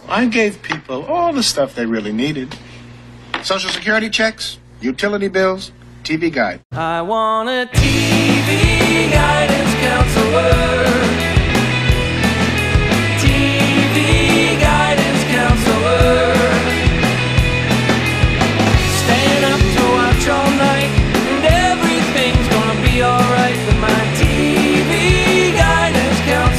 I gave people all the stuff they really needed. Social Security checks, utility bills, TV guide. I want a TV guidance counselor. TV guidance counselor. Staying up to watch all night, and everything's gonna be alright with my TV guidance counselor.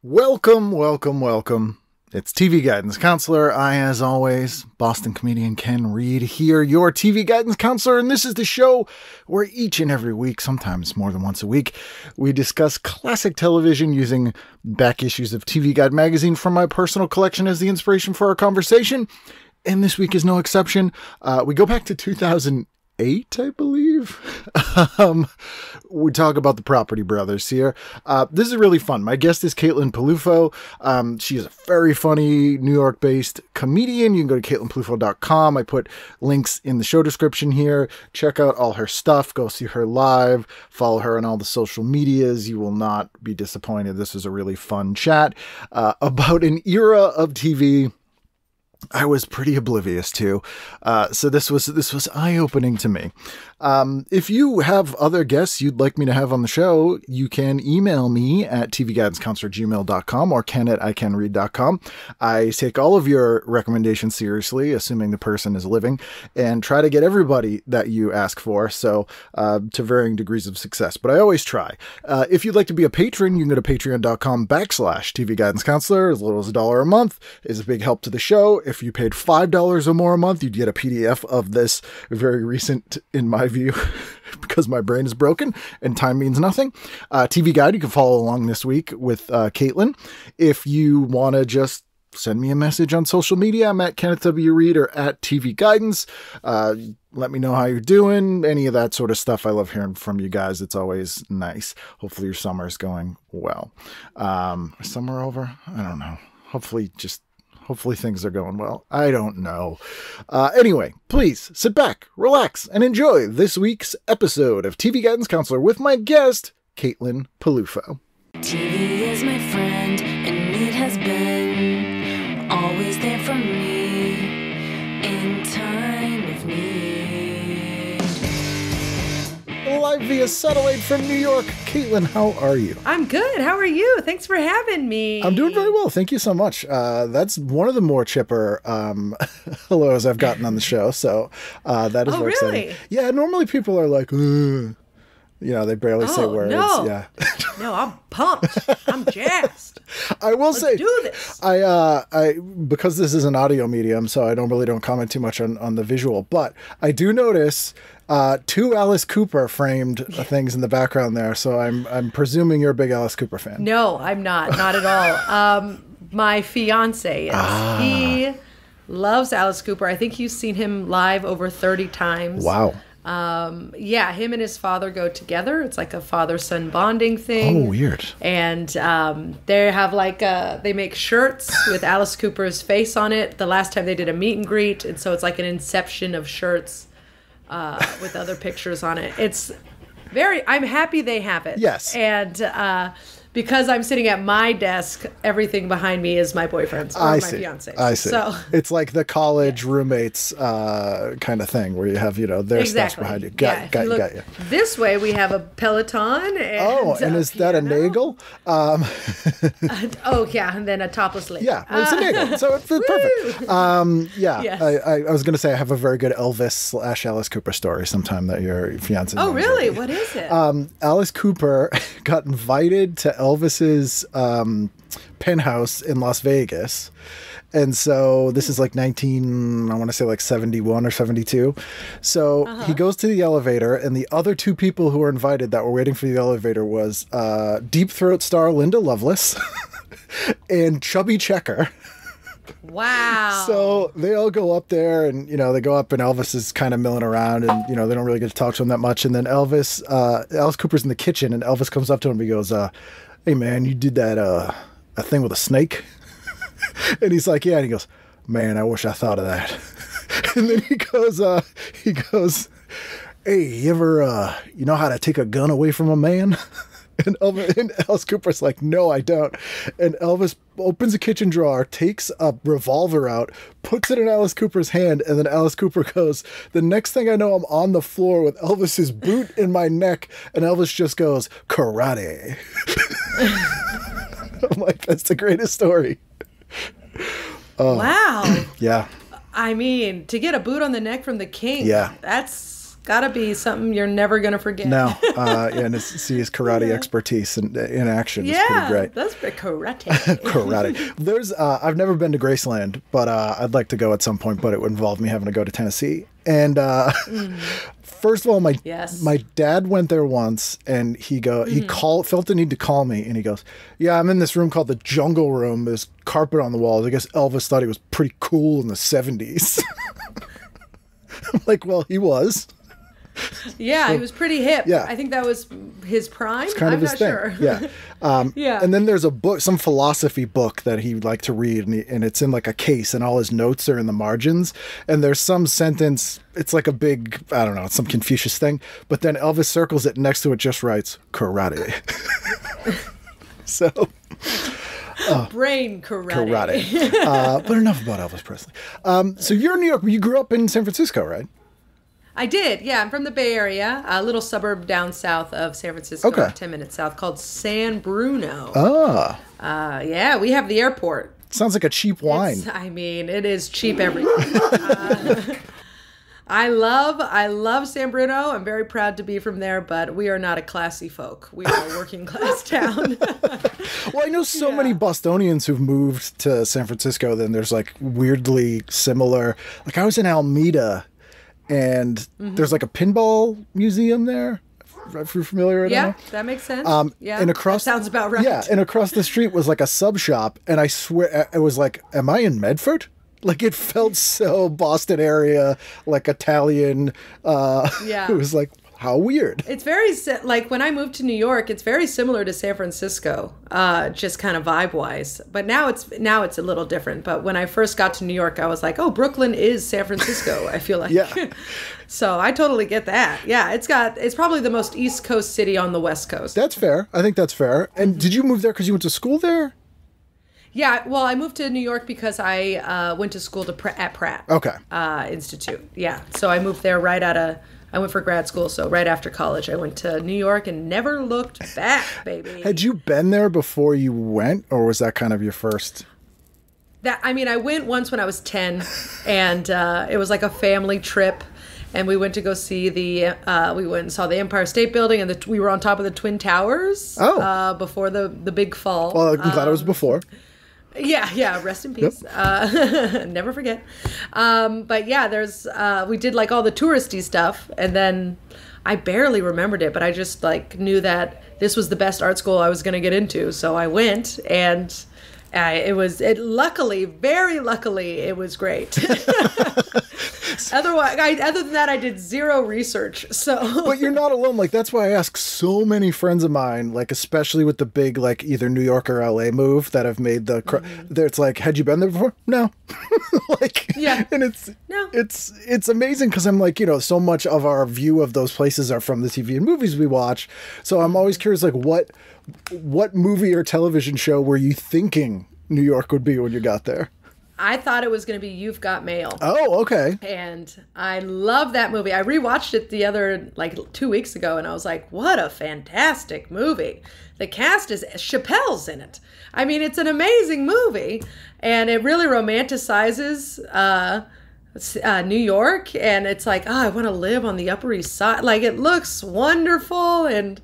Welcome, welcome, welcome. It's TV Guidance Counselor. I, as always, Boston comedian Ken Reed here, your TV Guidance Counselor, and this is the show where each and every week, sometimes more than once a week, we discuss classic television using back issues of TV Guide magazine from my personal collection as the inspiration for our conversation, and this week is no exception. We go back to 2008, I believe. We talk about the Property Brothers here. This is really fun. My guest is Caitlin Peluffo. She is a very funny New York-based comedian. You can go to CaitlinPeluffo.com. I put links in the show description here. Check out all her stuff. Go see her live. Follow her on all the social medias. You will not be disappointed. This was a really fun chat about an era of TV I was pretty oblivious to. So this was eye-opening to me. If you have other guests you'd like me to have on the show, you can email me at tvguidancecounselor@gmail.com or ken@icanread.com. I take all of your recommendations seriously, assuming the person is living, and try to get everybody that you ask for, so to varying degrees of success. But I always try. If you'd like to be a patron, you can go to patreon.com/tvguidancecounselor. As little as $1 a month is a big help to the show. If you paid $5 or more a month, you'd get a PDF of this very recent, in my view, because my brain is broken and time means nothing. TV Guide, you can follow along this week with Caitlin. If you want to just send me a message on social media, I'm at Kenneth W. Reed or at TV Guidance. Let me know how you're doing, any of that sort of stuff. I love hearing from you guys. It's always nice. Hopefully your summer is going well. Is summer over? I don't know. Hopefully things are going well. I don't know. Anyway, please sit back, relax, and enjoy this week's episode of TV Guidance Counselor with my guest, Caitlin Peluffo. TV is my friend, and it has been always there for me in time of need. Live via satellite from New York, Caitlin, how are you? I'm good. How are you? Thanks for having me. I'm doing very well. Thank you so much. That's one of the more chipper hellos I've gotten on the show, so that is very exciting. Yeah, normally people are like, ugh. You know, they barely say words. No. Yeah. No, I'm pumped. I'm jazzed. I will say, do this. I because this is an audio medium, so I don't comment too much on the visual, but I do notice two Alice Cooper framed things in the background there, so I'm presuming you're a big Alice Cooper fan. No, I'm not at all. My fiance is. He loves Alice Cooper. I think you've seen him live over 30 times. Wow. Yeah, him and his father go together. It's like a father-son bonding thing. Oh, weird. And they have they make shirts with Alice Cooper's face on it. The last time they did a meet and greet, and so it's like an inception of shirts with other pictures on it. It's I'm happy they have it. Yes. And because I'm sitting at my desk, everything behind me is my boyfriend's or my fiance's. I see. So it's like the college roommates kind of thing where you have, their stuff behind you. Got you. This way we have a Peloton. And is that a Nagel? And then a topless lady. Yeah, it's a Nagel. So it's perfect. Yes. I was going to say I have a very good Elvis / Alice Cooper story sometime that your fiance. Oh, really? What is it? Alice Cooper got invited to Elvis's penthouse in Las Vegas. And so this is like 71 or 72. So he goes to the elevator, and the other two people who were invited that were waiting for the elevator was Deep Throat star Linda Lovelace and Chubby Checker. Wow. So they all go up there, and, they go up, and Elvis is kind of milling around, and, they don't really get to talk to him that much. And then Alice Cooper's in the kitchen, and Elvis comes up to him and he goes, hey man, you did that thing with a snake? And he's like, yeah. And he goes, man, I wish I thought of that. And then he goes, hey, you ever, you know how to take a gun away from a man? And Alice Cooper's like, no, I don't. And Elvis opens a kitchen drawer, takes a revolver out, puts it in Alice Cooper's hand, and then Alice Cooper goes, the next thing I know, I'm on the floor with Elvis's boot in my neck, and Elvis just goes, karate. I'm like, that's the greatest story. Wow. Yeah. I mean, to get a boot on the neck from the king, Yeah. that's gotta be something you're never gonna forget. No. And to see his karate expertise in action is pretty great. That's karate. Karate. There's I've never been to Graceland, but I'd like to go at some point, but it would involve me having to go to Tennessee. And first of all, my dad went there once, and he felt the need to call me, and he goes, yeah, I'm in this room called the Jungle Room. There's carpet on the walls. I guess Elvis thought he was pretty cool in the 70s. I'm like, well, he was. Yeah, he was pretty hip. Yeah. I think that was his prime. It's kind of his thing. Sure. Yeah. Yeah. And then there's a book, some philosophy book that he liked to read, and it's in like a case, and all his notes are in the margins. And there's some sentence, it's like a big, I don't know, it's some Confucius thing. But then Elvis circles it, next to it just writes, karate. So... brain karate. But enough about Elvis Presley. So you're in New York. You grew up in San Francisco, right? I did, yeah. I'm from the Bay Area, a little suburb down south of San Francisco, 10 minutes south, called San Bruno. Yeah, we have the airport. Sounds like a cheap wine. It is cheap everything. I love San Bruno. I'm very proud to be from there, but we are not a classy folk. We are a working class town. Well, I know so many Bostonians who've moved to San Francisco, then there's like weirdly similar. Like I was in Alameda, and there's like a pinball museum there. If you're familiar with that? Yeah, that makes sense. And that sounds about right. Yeah, and across the street was like a sub shop, and I swear it was like, am I in Medford? Like it felt so Boston area, like Italian. It was like, how weird. It's very like when I moved to New York, it's very similar to San Francisco, just kind of vibe wise. But now it's a little different. But when I first got to New York, I was like, oh, Brooklyn is San Francisco. I feel like. Yeah. So I totally get that. Yeah, it's probably the most East Coast city on the West Coast. That's fair. I think that's fair. And did you move there because you went to school there? Yeah, well, I moved to New York because I went to school at Pratt. Okay. Institute. Yeah, so I moved there I went for grad school, so right after college, I went to New York and never looked back, baby. Had you been there before you went, or was that kind of your first? I went once when I was 10, and it was like a family trip. And we went to go see we went and saw the Empire State Building, and we were on top of the Twin Towers before the big fall. Well, I'm glad it was before. Yeah, rest in peace. Yep. Never forget. But yeah, we did like all the touristy stuff, and then I barely remembered it, but I just like knew that this was the best art school I was going to get into. So I went, and very luckily, it was great. Other than that, I did zero research. So, but you're not alone. Like that's why I ask so many friends of mine, like especially with the big like either New York or LA move that have made the. It's like, had you been there before? No. And it's amazing because I'm like, so much of our view of those places are from the TV and movies we watch. So I'm always curious, like what movie or television show were you thinking New York would be when you got there? I thought it was going to be You've Got Mail. Oh, okay. And I love that movie. I rewatched it 2 weeks ago, and I was like, what a fantastic movie. The cast is Chappelle's in it. I mean, it's an amazing movie, and it really romanticizes New York, and it's like, I want to live on the Upper East Side. Like, it looks wonderful, and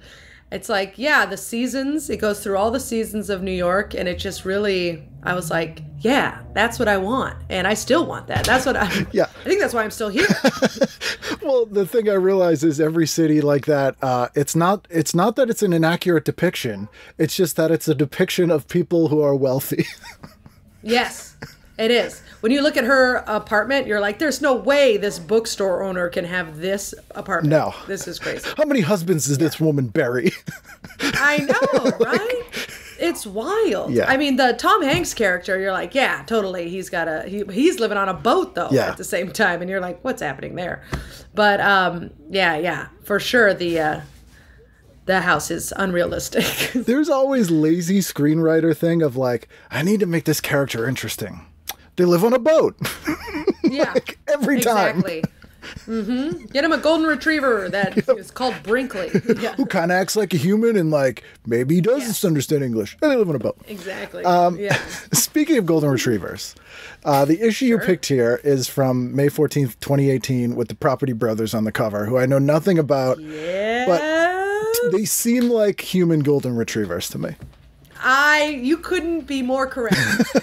it's like, the seasons, it goes through all the seasons of New York, and it just really, I was like, yeah, that's what I want. And I still want that. That's what I think that's why I'm still here. Well, the thing I realize is every city like that, it's not that it's an inaccurate depiction. It's just that it's a depiction of people who are wealthy. Yes, it is. When you look at her apartment, you're like, there's no way this bookstore owner can have this apartment. No. This is crazy. How many husbands does this woman bury? I know, right? It's wild. Yeah. I mean, the Tom Hanks character, you're like, yeah, totally. He's living on a boat, though, at the same time. And you're like, what's happening there? But, for sure, the house is unrealistic. There's always lazy screenwriter thing of like, I need to make this character interesting. They live on a boat. Yeah. Like, every time. Exactly. Mm-hmm. Get him a golden retriever that is called Brinkley. Yeah. Who kind of acts like a human and like maybe he does understand English. And they live on a boat. Exactly. Speaking of golden retrievers, the issue you picked here is from May 14th, 2018 with the Property Brothers on the cover, who I know nothing about. Yeah. But they seem like human golden retrievers to me. You couldn't be more correct.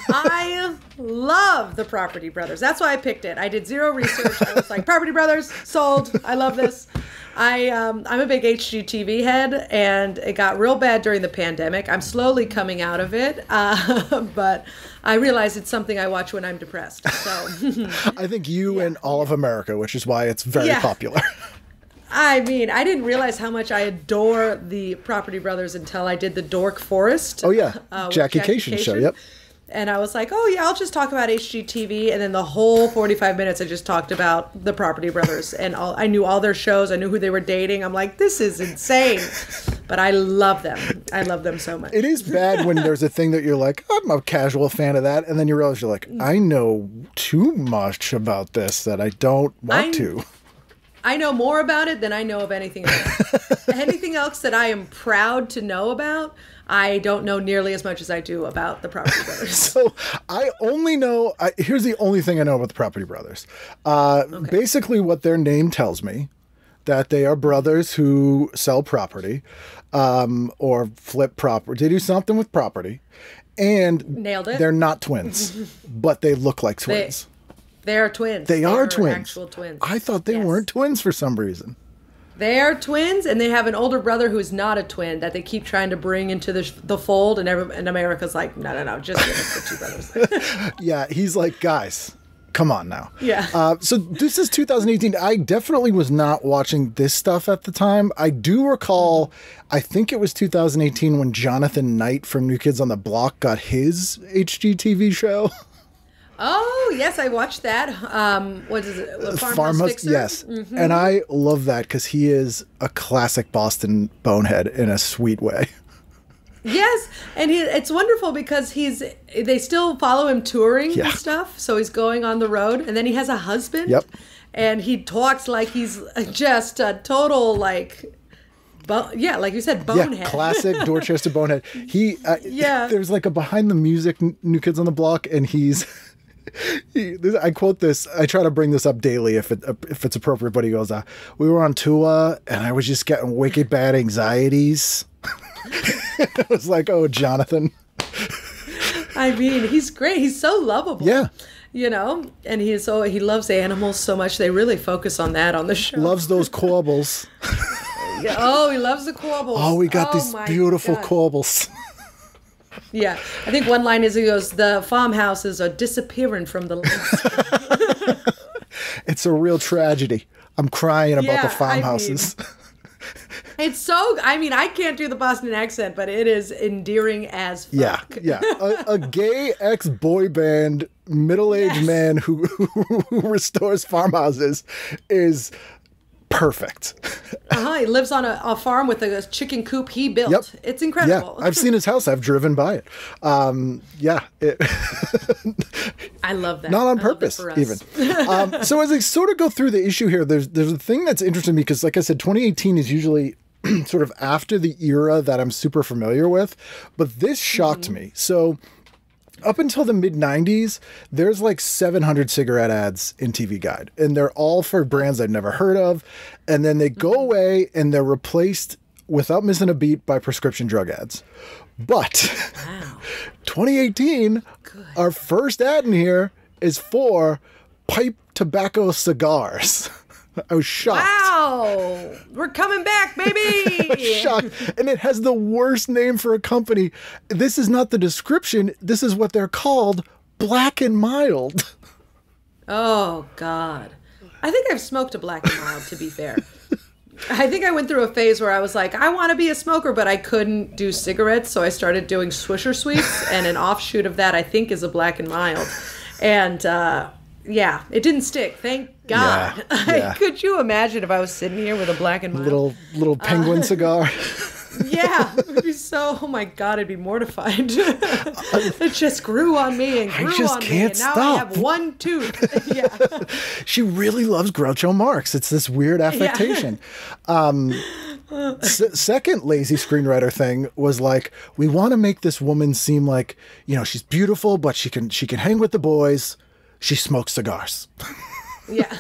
I love the Property Brothers. That's why I picked it. I did zero research. I was like, Property Brothers, sold. I love this. I'm a big HGTV head, and it got real bad during the pandemic. I'm slowly coming out of it, but I realize it's something I watch when I'm depressed. So I think you and all of America, which is why it's very popular. I mean, I didn't realize how much I adore the Property Brothers until I did the Dork Forest. Oh, yeah. Jackie Cation show, yep. And I was like, oh, yeah, I'll just talk about HGTV. And then the whole 45 minutes, I just talked about the Property Brothers. And I knew all their shows. I knew who they were dating. I'm like, this is insane. But I love them. I love them so much. It is bad when there's a thing that you're like, I'm a casual fan of that. And then you realize you're like, I know too much about this that I don't want to. I know more about it than I know of anything else. Anything else that I am proud to know about, I don't know nearly as much as I do about the Property Brothers. So I only know, here's the only thing I know about the Property Brothers. Basically what their name tells me, that they are brothers who sell property or flip property. They do something with property. And nailed it. They're not twins, but they look like twins. They are twins. They are twins. Actual twins. I thought they weren't twins for some reason. They are twins, and they have an older brother who is not a twin that they keep trying to bring into the fold, and America's like, no, just give us the two brothers. Yeah, he's like, guys, come on now. Yeah. So this is 2018. I definitely was not watching this stuff at the time. I do recall, I think it was 2018 when Jonathan Knight from New Kids on the Block got his HGTV show. Oh, yes, I watched that. What is it? Farmhouse Fixer? Yes. Mm-hmm. And I love that because he is a classic Boston bonehead in a sweet way. Yes, and it's wonderful because they still follow him touring and stuff, so he's going on the road, and then he has a husband. Yep. And he talks like he's just a total, like you said, bonehead. Yeah, classic Dorchester bonehead. There's like a behind the music New Kids on the Block, and I quote this. I try to bring this up daily if it's appropriate. But he goes, "We were on tour, and I was just getting wicked bad anxieties." I was like, "Oh, Jonathan." I mean, he's great. He's so lovable. Yeah. You know, and he loves animals so much. They really focus on that on the show. Loves those quabbles. Oh, he loves the quabbles. Oh, we got these beautiful quabbles. Yeah, I think one line is he goes, "The farmhouses are disappearing from the landscape." It's a real tragedy. I'm crying about the farmhouses. It's so, I can't do the Boston accent, but it is endearing as fuck. Yeah. A gay ex-boy band, middle-aged man who restores farmhouses is perfect. He lives on a farm with a chicken coop he built. Yep. It's incredible. Yeah, I've seen his house. I've driven by it. I love that. Not on purpose, even. So as I sort of go through the issue here, there's a thing that's interesting because, like I said, 2018 is usually sort of after the era that I'm super familiar with, but this shocked me. So up until the mid-90s, there's like 700 cigarette ads in TV Guide, and they're all for brands I've never heard of, and then they go away and they're replaced without missing a beat by prescription drug ads. But 2018, our first ad in here is for pipe tobacco cigars. I was shocked. Wow! We're coming back, baby! I was shocked. And it has the worst name for a company. This is not the description. This is what they're called. Black and Mild. Oh, God. I think I've smoked a Black and Mild, to be fair. I think I went through a phase where I was like, I want to be a smoker, but I couldn't do cigarettes, so I started doing Swisher Sweets, and an offshoot of that, I think, is a Black and Mild. And, it didn't stick. Thank God. Yeah. Could you imagine if I was sitting here with a Black and Mild? Little penguin cigar. Yeah, it would be so. Oh my God, I'd be mortified. It just grew on me and grew just on me, can't and now I stop. have one tooth. Yeah, She really loves Groucho Marx. It's this weird affectation. Second lazy screenwriter thing was like, we want to make this woman seem like, she's beautiful, but she can hang with the boys. She smokes cigars. yeah,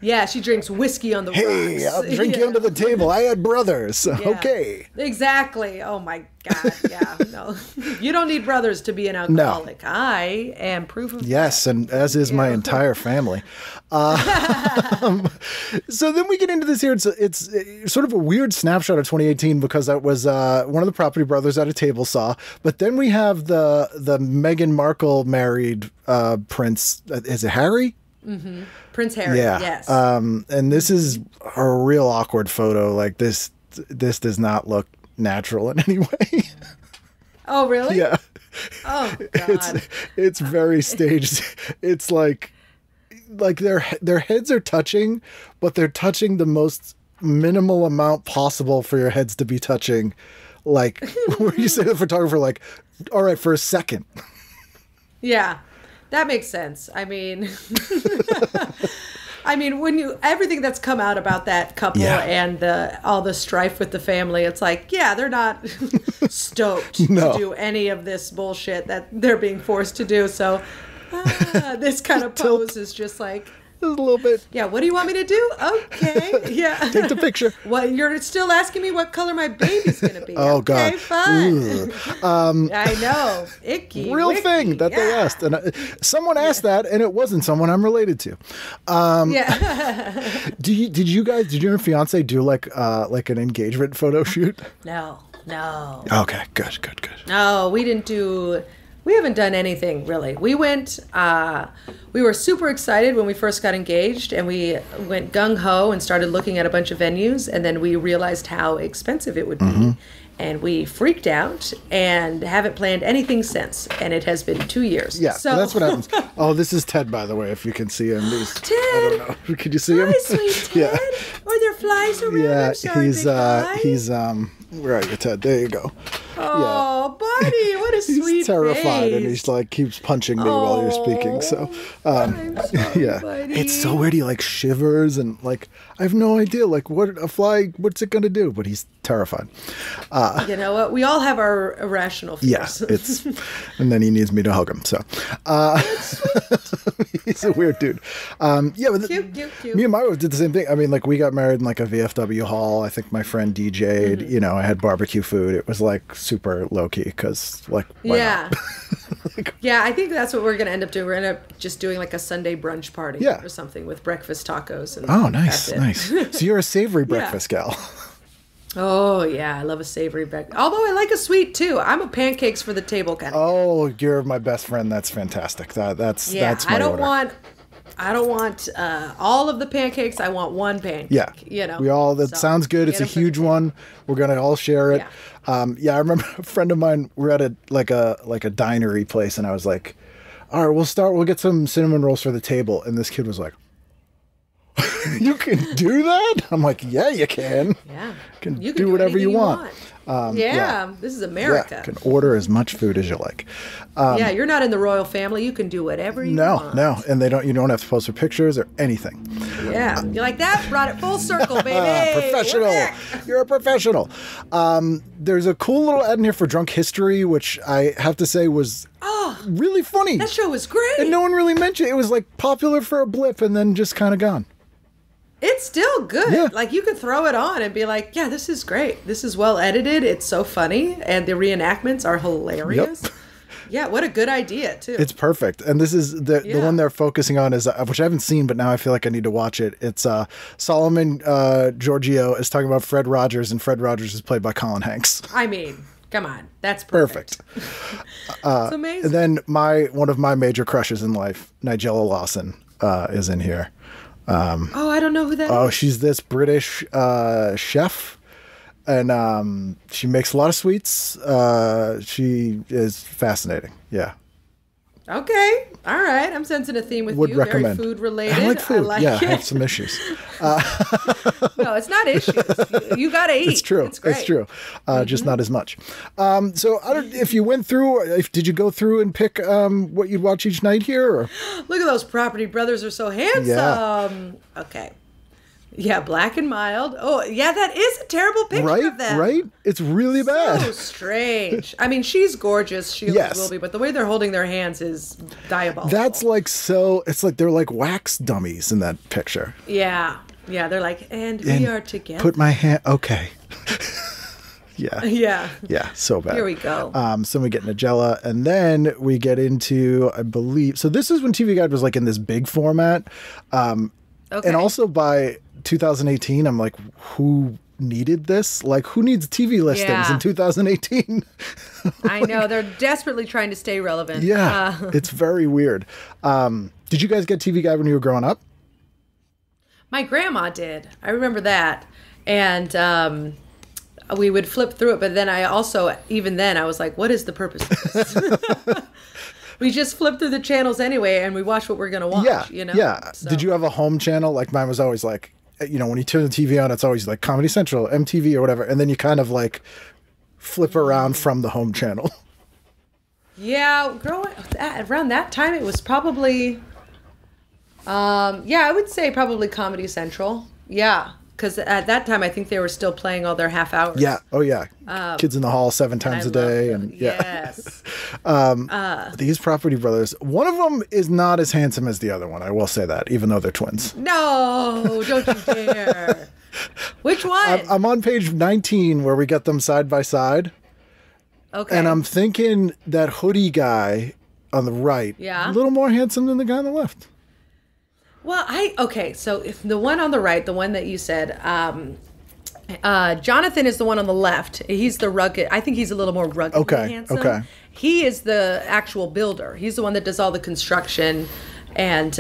yeah. She drinks whiskey on the Hey, rocks. I'll drink you under the table. I had brothers. Yeah. Okay. Exactly. Oh my God. Yeah. No, you don't need brothers to be an alcoholic. I am proof of Yes, that. and as is my entire family. So then we get into this here. It's sort of a weird snapshot of 2018 because that was one of the Property Brothers at a table saw. But then we have the Meghan Markle married prince. Is it Harry? Mm-hmm. Prince Harry. Yeah. Yes. And this is a real awkward photo. Like this does not look natural in any way. Oh really? Yeah. Oh God. It's very staged. It's like their heads are touching, but they're touching the most minimal amount possible for your heads to be touching. Like where you say to the photographer, like, all right, for a second. Yeah, that makes sense. I mean, when everything that's come out about that couple and all the strife with the family, it's like, yeah, they're not stoked to do any of this bullshit that they're being forced to do. So this kind of pose is just like, A little bit. yeah, what do you want me to do? Okay, yeah. Take the picture. Well, you're still asking me what color my baby's gonna be. Oh, okay, God. fine. I know, icky. Real wicky, thing that they yeah. asked. And someone asked that, and it wasn't someone I'm related to. Yeah. Did you and your fiance do like an engagement photo shoot? No. Okay, good. No, we didn't do. We haven't done anything really. We went. We were super excited when we first got engaged, and we went gung ho and started looking at a bunch of venues, and then we realized how expensive it would be, and we freaked out and haven't planned anything since. And it has been 2 years. Yeah, so that's what happens. Oh, this is Ted, by the way, if you can see him. Ted. I don't know. Can you see him? Hi, sweet Ted. Yeah. Are there flies around? Yeah, I'm sorry, big guy. he's where are you, Ted? There you go. Oh, buddy, what a He's sweet terrified, and face. he's like keeps punching me while you're speaking. So, I'm sorry, yeah, buddy. it's so weird. He like shivers, and like I have no idea like what a fly. What's it gonna do? But he's terrified. You know what? We all have our irrational Yeah, fears. and then he needs me to hug him. So, he's a weird dude. Yeah, but Cute. me and my wife did the same thing. I mean, like we got married in like a VFW hall. I think my friend DJ'd. You know, I had barbecue food. It was like super low key because like why Yeah. not? Yeah, I think that's what we're going to end up doing. We're going to end up just doing like a Sunday brunch party Yeah. or something with breakfast tacos. And Oh, nice, that's it. nice. So you're a savory breakfast gal. Oh, yeah. I love a savory breakfast. Although I like a sweet too. I'm a pancakes for the table kind of. Oh, you're my best friend. That's fantastic. That's Yeah, that's my I don't order. want all of the pancakes. I want one pancake. Yeah, You know. we all. That So, sounds good. It's a get 'em for the huge table. one. We're gonna all share it. Yeah, I remember a friend of mine. We're at a dinery place, and I was like, "All right, we'll get some cinnamon rolls for the table." And this kid was like, "You can do that?" I'm like, "Yeah, you can. Yeah. You can do whatever you anything want." Yeah, this is America. Yeah, can order as much food as you like. Yeah, you're not in the royal family. You can do whatever you want. No, and you don't have to post for pictures or anything. Yeah, you like that? Brought it full circle, baby. Professional. We're back. You're a professional. There's a cool little ad in here for Drunk History, which I have to say was really funny. That show was great. And no one really mentioned it. It was like popular for a blip and then just kind of gone. It's still good. Yeah. Like you could throw it on and be like, yeah, this is great. This is well edited. It's so funny. And the reenactments are hilarious. Yep. Yeah, what a good idea, too. It's perfect. And this is the Yeah. one they're focusing on is, which I haven't seen, but now I feel like I need to watch it. It's Solomon Giorgio is talking about Fred Rogers, and Fred Rogers is played by Colin Hanks. I mean, come on. That's perfect. It's amazing. And then one of my major crushes in life, Nigella Lawson, is in here. Oh, I don't know who that Oh, is. she's this British chef, and she makes a lot of sweets. She is fascinating. Yeah. Okay. All right. I'm sensing a theme with Would you. recommend. Very food related. I like food. Yeah, I it. have some issues. No, it's not issues. You got to eat. It's true. It's great. It's true. Just not as much. So I don't. If you went through, did you go through and pick what you'd watch each night here? Or? Look at those Property Brothers are so handsome. Yeah. Okay. Yeah, Black and Mild. Oh, yeah, that is a terrible picture Right, of them. right. It's really bad. So strange. I mean, she's gorgeous. She always Yes. will be, but the way they're holding their hands is diabolical. That's like so. It's like they're like wax dummies in that picture. Yeah. Yeah, they're like, and we are together. Put my hand. Okay. Yeah. Yeah. Yeah. So bad. Here we go. So we get Nigella, and then we get into, I believe. So this is when TV Guide was like in this big format, Okay. and also by 2018, I'm like, who needed this? Like, who needs TV listings Yeah. in 2018? I know. They're desperately trying to stay relevant. Yeah, it's very weird. Did you guys get TV Guide when you were growing up? My grandma did. I remember that. And we would flip through it, but then I also, even then, I was like, what is the purpose of this? We just flip through the channels anyway, and we watch what we're going to watch, Yeah, you know? yeah. So- Did you have a home channel? Like mine was always like, you know, when you turn the TV on, it's always like Comedy Central, MTV, or whatever, and then you kind of like flip around from the home channel. Yeah, around that time, it was probably, I would say probably Comedy Central. Yeah, because at that time, I think they were still playing all their half hours. Yeah. Oh, yeah. Kids in the Hall 7 times a day, and yeah. Yes. These Property Brothers. One of them is not as handsome as the other one. I will say that, even though they're twins. No, don't you dare. Which one? I'm on page 19 where we get them side by side. Okay. And I'm thinking that hoodie guy on the right, Yeah. a little more handsome than the guy on the left. Well, so if the one on the right, the one that you said, Jonathan is the one on the left. He's the rugged. I think he's a little more rugged Okay, handsome. okay. He is the actual builder. He's the one that does all the construction. And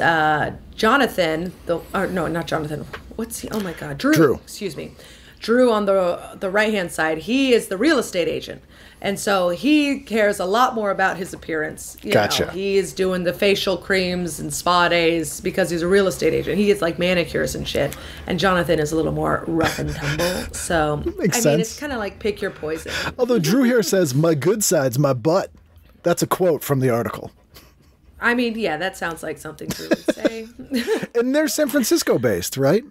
Jonathan, not Jonathan. What's he? Oh my God, Drew. Excuse me. Drew on the right-hand side, he is the real estate agent. And so he cares a lot more about his appearance. You Gotcha. know, he is doing the facial creams and spa days because he's a real estate agent. He gets like manicures and shit. And Jonathan is a little more rough and tumble. So, Makes I sense. mean, it's kind of like pick your poison. Although Drew here says, my good side's my butt. That's a quote from the article. I mean, yeah, that sounds like something Drew would say. And they're San Francisco based, right?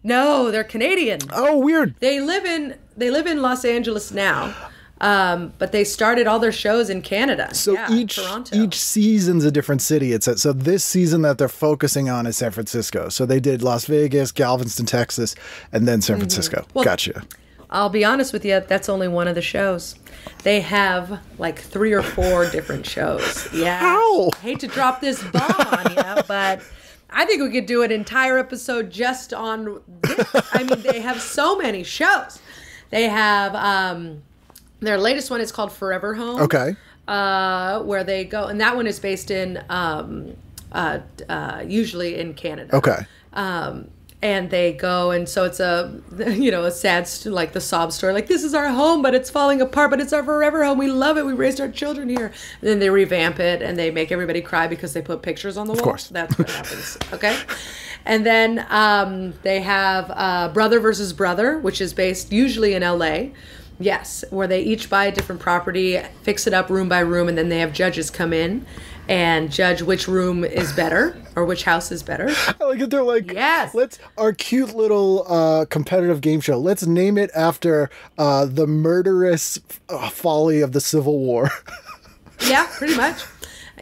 No, they're Canadian. Oh, weird. They live in Los Angeles now. But they started all their shows in Canada. So yeah, Toronto. each season's a different city. So this season that they're focusing on is San Francisco. So they did Las Vegas, Galveston, Texas, and then San Francisco. Well, Gotcha. I'll be honest with you, that's only one of the shows. They have like 3 or 4 different shows. Yeah. How? Hate to drop this bomb on you, but I think we could do an entire episode just on this. I mean, they have so many shows. They have their latest one is called Forever Home. Okay. Where they go, and that one is based in usually in Canada. Okay. And they go, and so it's a sad, like the sob story, like this is our home, but it's falling apart, but it's our forever home. We love it. We raised our children here. And then they revamp it, and they make everybody cry because they put pictures on the wall. Of course. That's what happens. Okay. And then they have Brother versus Brother, which is based usually in LA. Yes, where they each buy a different property, fix it up room by room, and then they have judges come in and judge which room is better or which house is better. I like it. They're like, Yes. our cute little competitive game show. Let's name it after the murderous folly of the Civil War. Yeah, pretty much.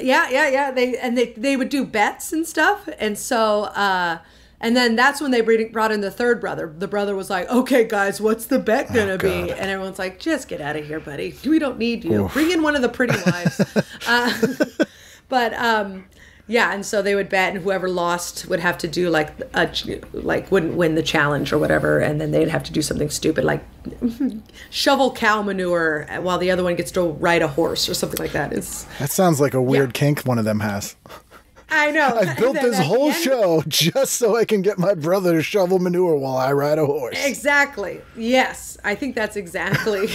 Yeah. They would do bets and stuff, and so and then that's when they brought in the third brother. The brother was like, "Okay, guys, what's the bet gonna be?" And everyone's like, "Just get out of here, buddy. We don't need you. Bring in one of the pretty wives." Yeah, and so they would bet, and whoever lost would have to do wouldn't win the challenge or whatever, and then they'd have to do something stupid like shovel cow manure while the other one gets to ride a horse or something like that. That sounds like a weird kink one of them has. I know. I built this whole show just so I can get my brother to shovel manure while I ride a horse. Exactly. Yes, I think that's exactly.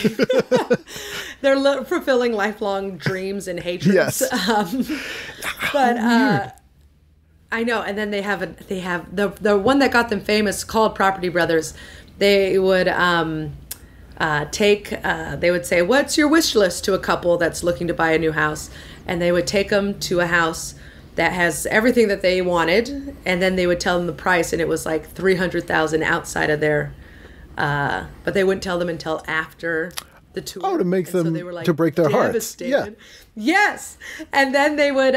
They're fulfilling lifelong dreams and hatreds. Yes. But I know. And then they have the one that got them famous called Property Brothers. They would they would say, "What's your wish list?" to a couple that's looking to buy a new house, and they would take them to a house that has everything that they wanted, and then they would tell them the price, and it was like $300,000 outside of their. But they wouldn't tell them until after the tour. Oh, to make and so them they were, like, to break their hearts. devastated. Yeah. Yes, and then they would.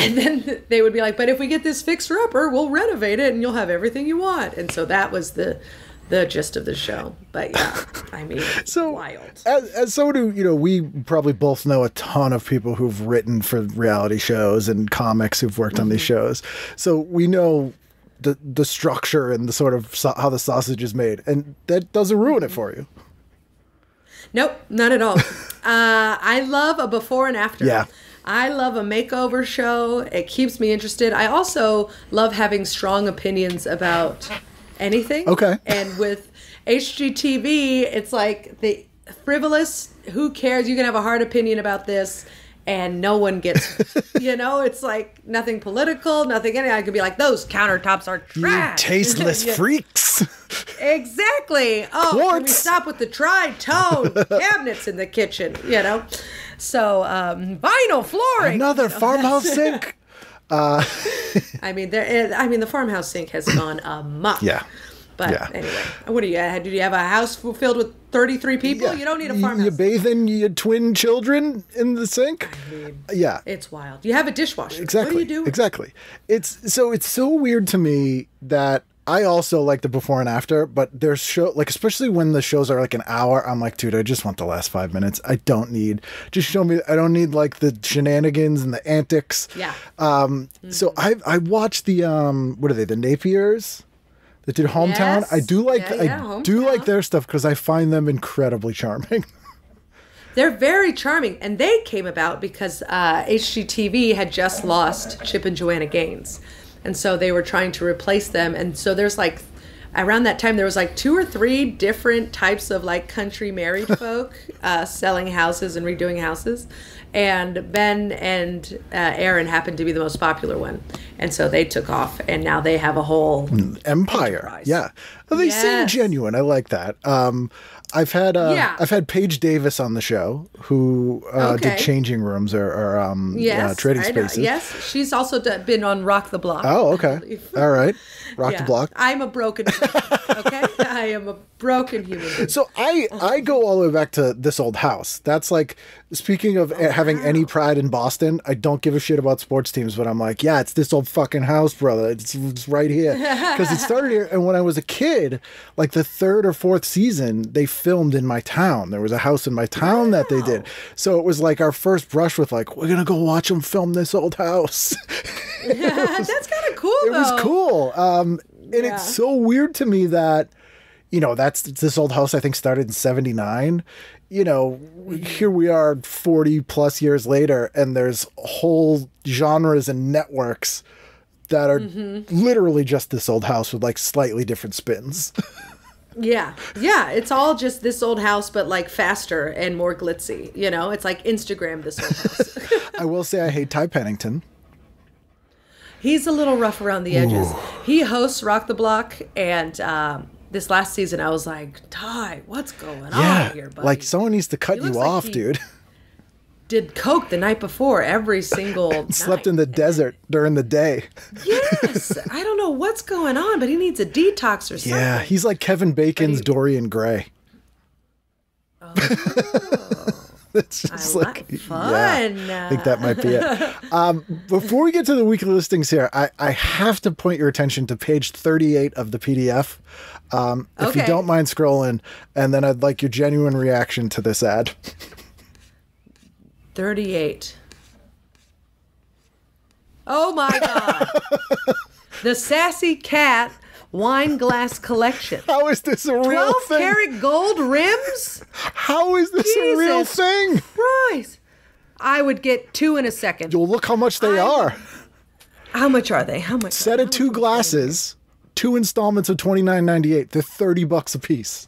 And then they would be like, "But if we get this fixer-upper, we'll renovate it, and you'll have everything you want." And so that was the gist of the show. But yeah, I mean, so wild. As so do, we probably both know a ton of people who've written for reality shows and comics who've worked on these shows. So we know the structure and the sort of how the sausage is made, and that doesn't ruin it for you. Nope, not at all. I love a before and after. Yeah. I love a makeover show. It keeps me interested. I also love having strong opinions about anything. Okay. And with HGTV, it's like the frivolous, who cares? You can have a hard opinion about this and no one gets it. It's like nothing political, nothing anything. I could be like, those countertops are trash. You tasteless freaks. Exactly. Oh, Quartz. Can we stop with the tri-tone cabinets in the kitchen, So, vinyl flooring. Another farmhouse sink. I mean, the farmhouse sink has gone amok. Yeah. But anyway, what do you have? Did you have a house filled with 33 people? Yeah. You don't need a farmhouse. You bathing your twin children in the sink? I mean, yeah. It's wild. You have a dishwasher. Exactly. What do you do? Exactly. It's so weird to me that I also like the before and after, but there's especially when the shows are like an hour, I'm like, dude, I just want the last 5 minutes. I don't need, just show me, I don't need like the shenanigans and the antics. Yeah. So I watched the, what are they, the Napiers that did Hometown? Yes. I do like, Yeah, I do like Hometown. their stuff because I find them incredibly charming. They're very charming, and they came about because HGTV had just lost Chip and Joanna Gaines, and so they were trying to replace them. And so there's like, around that time, there was like 2 or 3 different types of like country married folk selling houses and redoing houses, and Ben and Aaron happened to be the most popular one, and so they took off, and now they have a whole Empire. enterprise. Yeah. Well, they seem Yes. genuine. I like that. I've had Paige Davis on the show who Okay. did changing rooms or Yes, trading I know. spaces. Yes, she's also been on Rock the Block. Oh, I okay. believe. All right. Rock the Yeah. block. I'm a broken human, okay? I am a broken human being. So I go all the way back to This Old House. That's like, speaking of having any pride in Boston, I don't give a shit about sports teams, but I'm like, yeah, it's this old fucking house, brother. It's right here. Because it started here. And when I was a kid, like the 3rd or 4th season, they filmed in my town. There was a house in my town that they did. So it was like our first brush with like, we're going to go watch them film This Old House. That's kind of cool, It was cool. And it's so weird to me that, that's This Old House, I think, started in 79. Here we are 40 plus years later, and there's whole genres and networks that are literally just This Old House with like slightly different spins. Yeah. It's all just This Old House, but like faster and more glitzy. It's like Instagram This Old House. I will say I hate Ty Pennington. He's a little rough around the edges. He hosts Rock the Block, and this last season I was like, Ty, what's going on here, buddy? Like someone needs to cut He you looks like off, he dude. Did coke the night before every single Slept night. in the desert during the day. Yes. I don't know what's going on, but he needs a detox or something. Yeah, he's like Kevin Bacon's Dorian Gray. Oh. It's just I like fun. Yeah, I think that might be it. Before we get to the weekly listings here, I have to point your attention to page 38 of the PDF. If you Okay. don't mind scrolling, and then I'd like your genuine reaction to this ad. 38. Oh my God. The Sassy Cat wine glass collection. How is this a real 12 thing? karat gold rims? How is this a real Jesus thing? Christ. I would get 2 in a second. Well, look how much they are. How much are they? How much? Set of 2 glasses, 2 installments of $29.98. They're $30 a piece.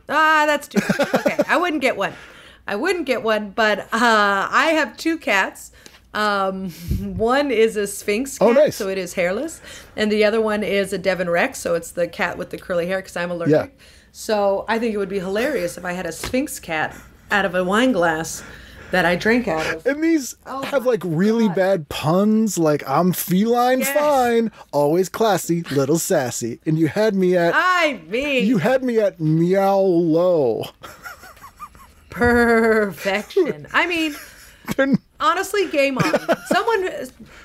Ah, that's too much. Okay, I wouldn't get one. I wouldn't get one, but I have 2 cats. One is a Sphinx cat, nice. so it is hairless, and the other one is a Devon Rex, so it's the cat with the curly hair because I'm allergic. Yeah. So I think it would be hilarious if I had a Sphinx cat out of a wine glass that I drank out of. And these have like really bad puns, like I'm feline fine, always classy, little sassy. And you had me at meow low. Perfection. I mean, honestly, game on.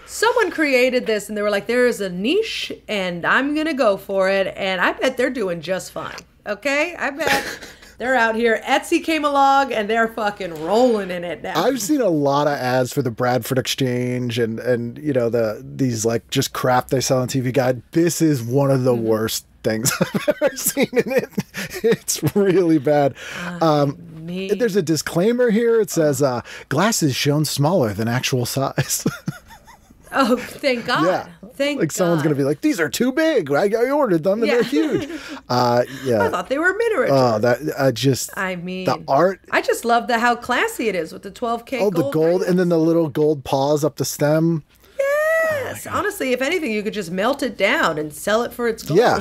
Someone created this and they were like, there is a niche and I'm going to go for it. And I bet they're doing just fine. Okay? I bet they're out here. Etsy came along and they're fucking rolling in it now. I've seen a lot of ads for the Bradford Exchange and you know, these like just crap they sell on TV Guide. This is one of the worst things I've ever seen in it. It's really bad. There's a disclaimer here. It says glasses shown smaller than actual size. Oh, thank God. Yeah. Thank like someone's God. going to be like, these are too big. I ordered them and they're huge. Yeah. I thought they were miniature. Oh, the art. I just love how classy it is with the 12K Oh, the gold and then the little gold paws up the stem. Yes. Honestly, if anything, you could just melt it down and sell it for its gold. Yeah.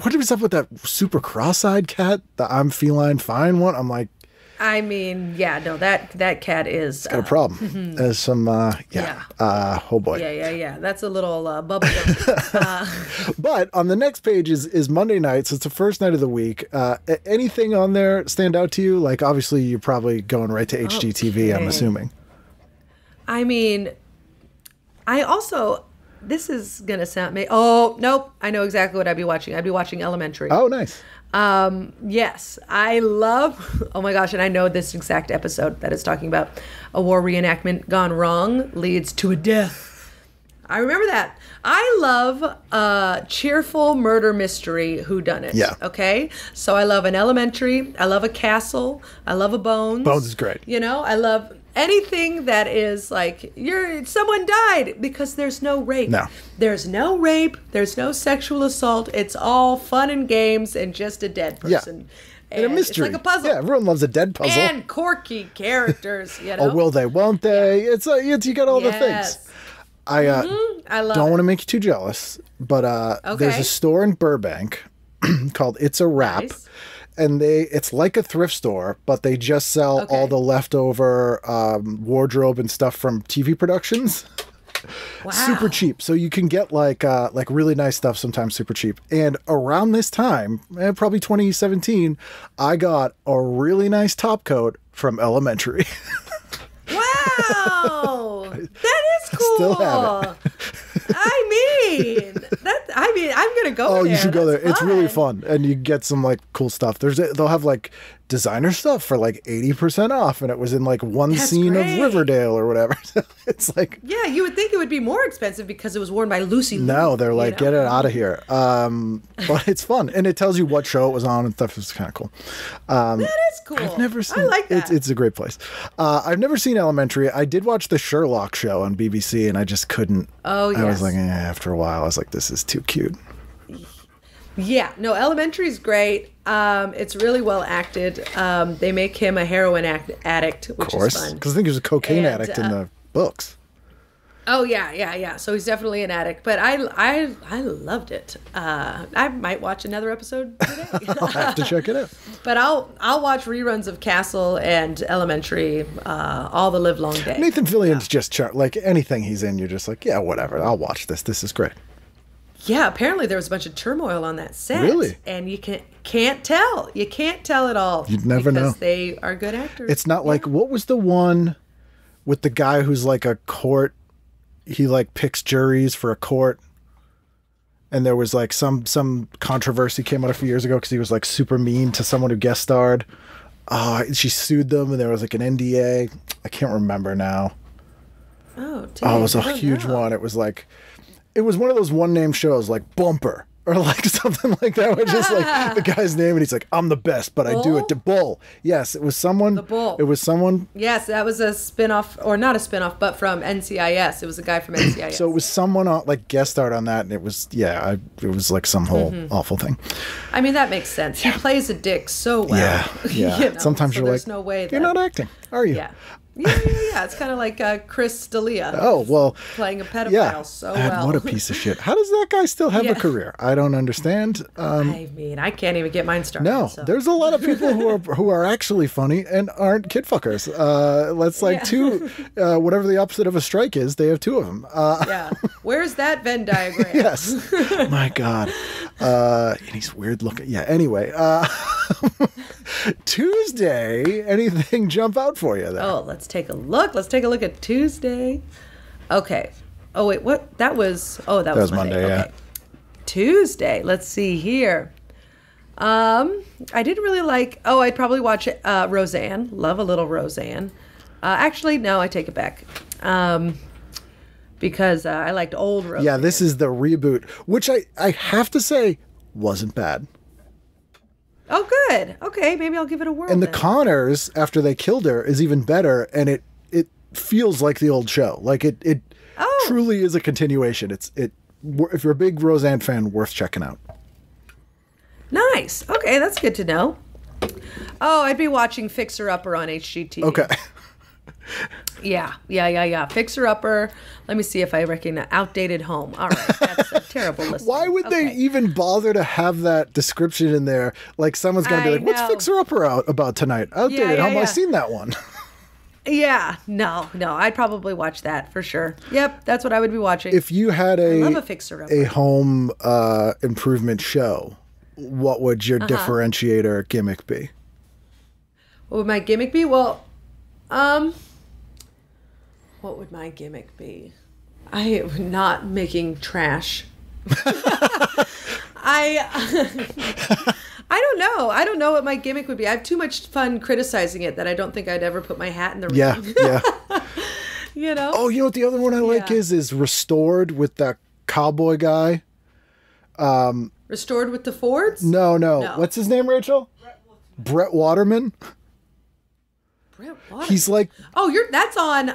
What was up with that super cross-eyed cat? The I'm feline fine one? I'm like, I mean, yeah, no, that cat is got a problem. There's some, oh boy. Yeah. That's a little bubble gum. But on the next page is Monday night, so it's the first night of the week. Anything on there stand out to you? Like, obviously, you're probably going right to HGTV, I'm assuming. I mean, this is going to sound... Oh, nope. I know exactly what I'd be watching. I'd be watching Elementary. Oh, nice. Yes, I love, oh my gosh, and I know this exact episode that it's talking about. A war reenactment gone wrong leads to a death. I remember that. I love cheerful murder mystery whodunnit. Yeah. Okay? So I love an Elementary. I love a Castle. I love a Bones. Bones is great. You know, I love anything that is like someone died because there's no rape. No. There's no rape. There's no sexual assault. It's all fun and games and just a dead person. Yeah. And a mystery. It's like a puzzle. Yeah, everyone loves a dead puzzle. And quirky characters, you know. Oh, will they, won't they? Yeah. It's you got all the things. I love don't want to make you too jealous, but there's a store in Burbank called It's a Wrap. Nice. And it's like a thrift store, but they just sell all the leftover wardrobe and stuff from TV productions. Wow. Super cheap. So you can get like really nice stuff sometimes super cheap. And around this time, probably 2017, I got a really nice top coat from Elementary. Wow. That is cool. Still have it. I'm going to go there. Oh, you should go there. That's It's really fun. And you get some like cool stuff. They'll have like designer stuff for like 80% off. And it was in like one scene of Riverdale or whatever. It's like, yeah, you would think it would be more expensive because it was worn by Lucy Liu. No, they're like, get it out of here. But it's fun. And it tells you what show it was on and stuff. It's kind of cool. That is cool. I've never seen, I like that. It's a great place. I've never seen Elementary. I did watch the Sherlock show on BBC and I just couldn't. Oh, yes. I was like, after a while, I was like, this is too cute. Yeah, no, Elementary is great. It's really well acted. They make him a heroin addict, which is fun. Because I think he was a cocaine addict in the books. Oh yeah. So he's definitely an addict. But I loved it. I might watch another episode today. I'll have to check it out. But I'll watch reruns of Castle and Elementary all the live long day. Nathan Fillion's just like anything he's in, you're just like, yeah, whatever. I'll watch this. This is great. Yeah, apparently there was a bunch of turmoil on that set. Really? And you can't tell. You can't tell at all. You'd never know. Because they are good actors. It's not like, what was the one with the guy who's like a court, he like picks juries for a court, and there was like some controversy came out a few years ago because he was like super mean to someone who guest starred. She sued them and there was like an NDA. I can't remember now. Oh, dang, it was a huge one. It was one of those one name shows like Bumper Or like something like that, which is like the guy's name, and he's like, "I'm the best, but I do it to Bull." Yes, it was someone. The Bull. It was someone. Yes, that was a spinoff, or not a spinoff, but from NCIS. It was a guy from NCIS. So it was someone on, like guest starred on that, and it was it was like some whole awful thing. I mean, that makes sense. He plays a dick so well. Yeah. You know? Sometimes so you're there's like, no way you're not acting, are you? Yeah. Yeah. It's kind of like Chris D'Elia. Oh, well. Playing a pedophile so well. What a piece of shit. How does that guy still have a career? I don't understand. I mean, I can't even get mine started. No, so. there's a lot of people who are actually funny and aren't kid fuckers. Let's two, whatever the opposite of a strike is, they have two of them. Where's that Venn diagram? Yes. My God. And he's weird looking. Yeah, anyway. Tuesday, anything jump out for you there? Oh, let's take a look. Let's take a look at Tuesday. Okay. Oh, wait, what? That was Monday. Monday, yeah. Okay. Tuesday. Let's see here. I didn't really like, I'd probably watch Roseanne. Love a little Roseanne. Actually, no, I take it back. Because I liked old Roseanne. Yeah, this is the reboot, which I have to say wasn't bad. Oh, good. Okay, maybe I'll give it a whirl. And the then. Connors, after they killed her, is even better, and it feels like the old show. Like it truly is a continuation. If you're a big Roseanne fan, worth checking out. Nice. Okay, that's good to know. Oh, I'd be watching Fixer Upper on HGTV. Okay. Yeah. Fixer Upper. Let me see if I recognize Outdated Home. All right, that's a terrible list. Why would they even bother to have that description in there? Like someone's going to be like, "What's Fixer Upper out about tonight?" Outdated Home. I've seen that one. Yeah, no, I'd probably watch that for sure. Yep, that's what I would be watching. If you had I love a Fixer Upper. a home improvement show, what would your differentiator gimmick be? What would my gimmick be? Well, what would my gimmick be? I am not making trash. I don't know. I don't know what my gimmick would be. I have too much fun criticizing it that I don't think I'd ever put my hat in the ring. Yeah. You know? Oh, you know what the other one I like is Restored with that cowboy guy. Restored with the Fords? No. What's his name, Rachel? Brett Waterman. Brett Waterman. He's like, that's on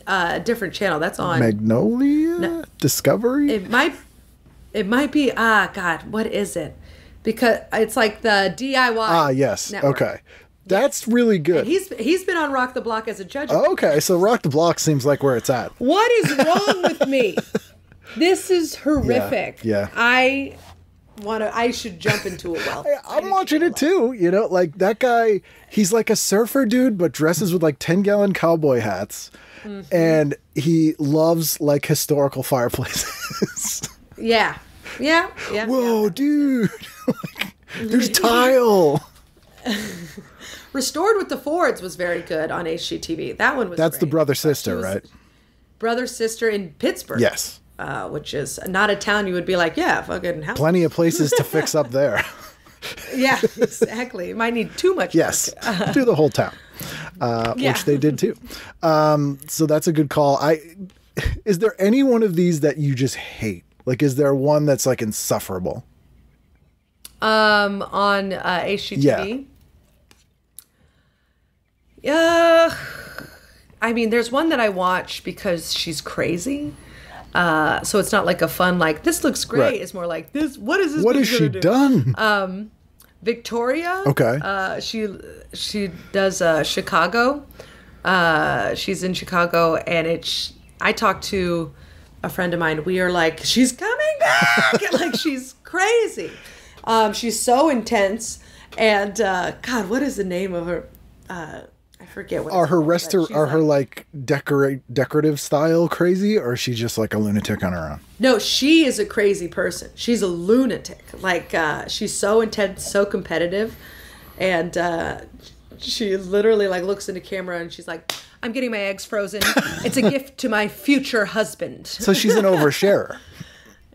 a different channel. That's on Magnolia Discovery. It might be God, what is it? Because it's like the DIY. Yes. network. Okay. That's really good. And he's been on Rock the Block as a judge. Okay, so Rock the Block seems like where it's at. What is wrong with me? This is horrific. Yeah. I should jump into a well. I'm watching it too. You know, like that guy, he's like a surfer dude, but dresses with like 10-gallon cowboy hats. Mm-hmm. And he loves like historical fireplaces. Yeah. Whoa, dude. There's tile. Restored with the Fords was very good on HGTV. That one was That's great. the brother-sister, right? Brother-sister in Pittsburgh. Yes. Which is not a town you would be like, yeah, fucking house. Plenty of places to fix up there. Yeah, exactly. Might need too much Yes. work. Do the whole town. Which they did too. So that's a good call. Is there any one of these that you just hate? Like, is there one that's like insufferable? On HGTV? Yeah. I mean, there's one that I watch because she's crazy. So it's not like a fun, like, this looks great. Right. It's more like, what is this? What has she done? Victoria. Okay. She does Chicago. She's in Chicago, and I talked to a friend of mine. We are like, she's coming back. Like, she's crazy. She's so intense. And God, what is the name of her? I forget what. Are her like decorative style crazy, or is she just like a lunatic on her own? No, she is a crazy person. She's a lunatic. Like, she's so intense, so competitive, and she literally like looks into camera and she's like, "I'm getting my eggs frozen. It's a gift to my future husband." So she's an oversharer.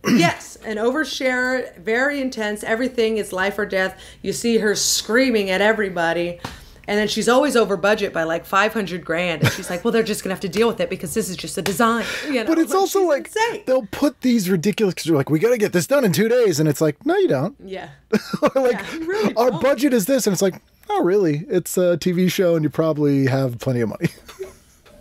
Yes, an oversharer, very intense. Everything is life or death. You see her screaming at everybody. And then she's always over budget by like 500 grand. And she's like, well, they're just going to have to deal with it because this is just a design. You know? But it's also like, insane. they'll put these ridiculous, because they're like, we got to get this done in 2 days. And it's like, no, you don't. Yeah. Like, you really our don't. budget is this. And it's like, oh, really? It's a TV show and you probably have plenty of money.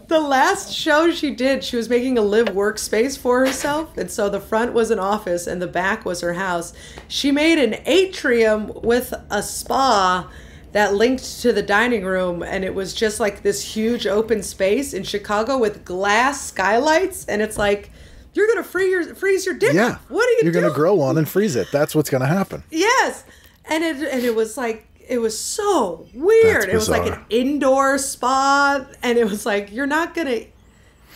The last show she did, she was making a live workspace for herself. And so the front was an office and the back was her house. She made an atrium with a spa that linked to the dining room, and it was just like this huge open space in Chicago with glass skylights, and it's like, you're gonna freeze your dick. Yeah. What are you doing? You're going to grow one and freeze it. That's what's going to happen. Yes. And it was like, it was so weird. That's it was like bizarre. an indoor spa, and it was like, you're not gonna,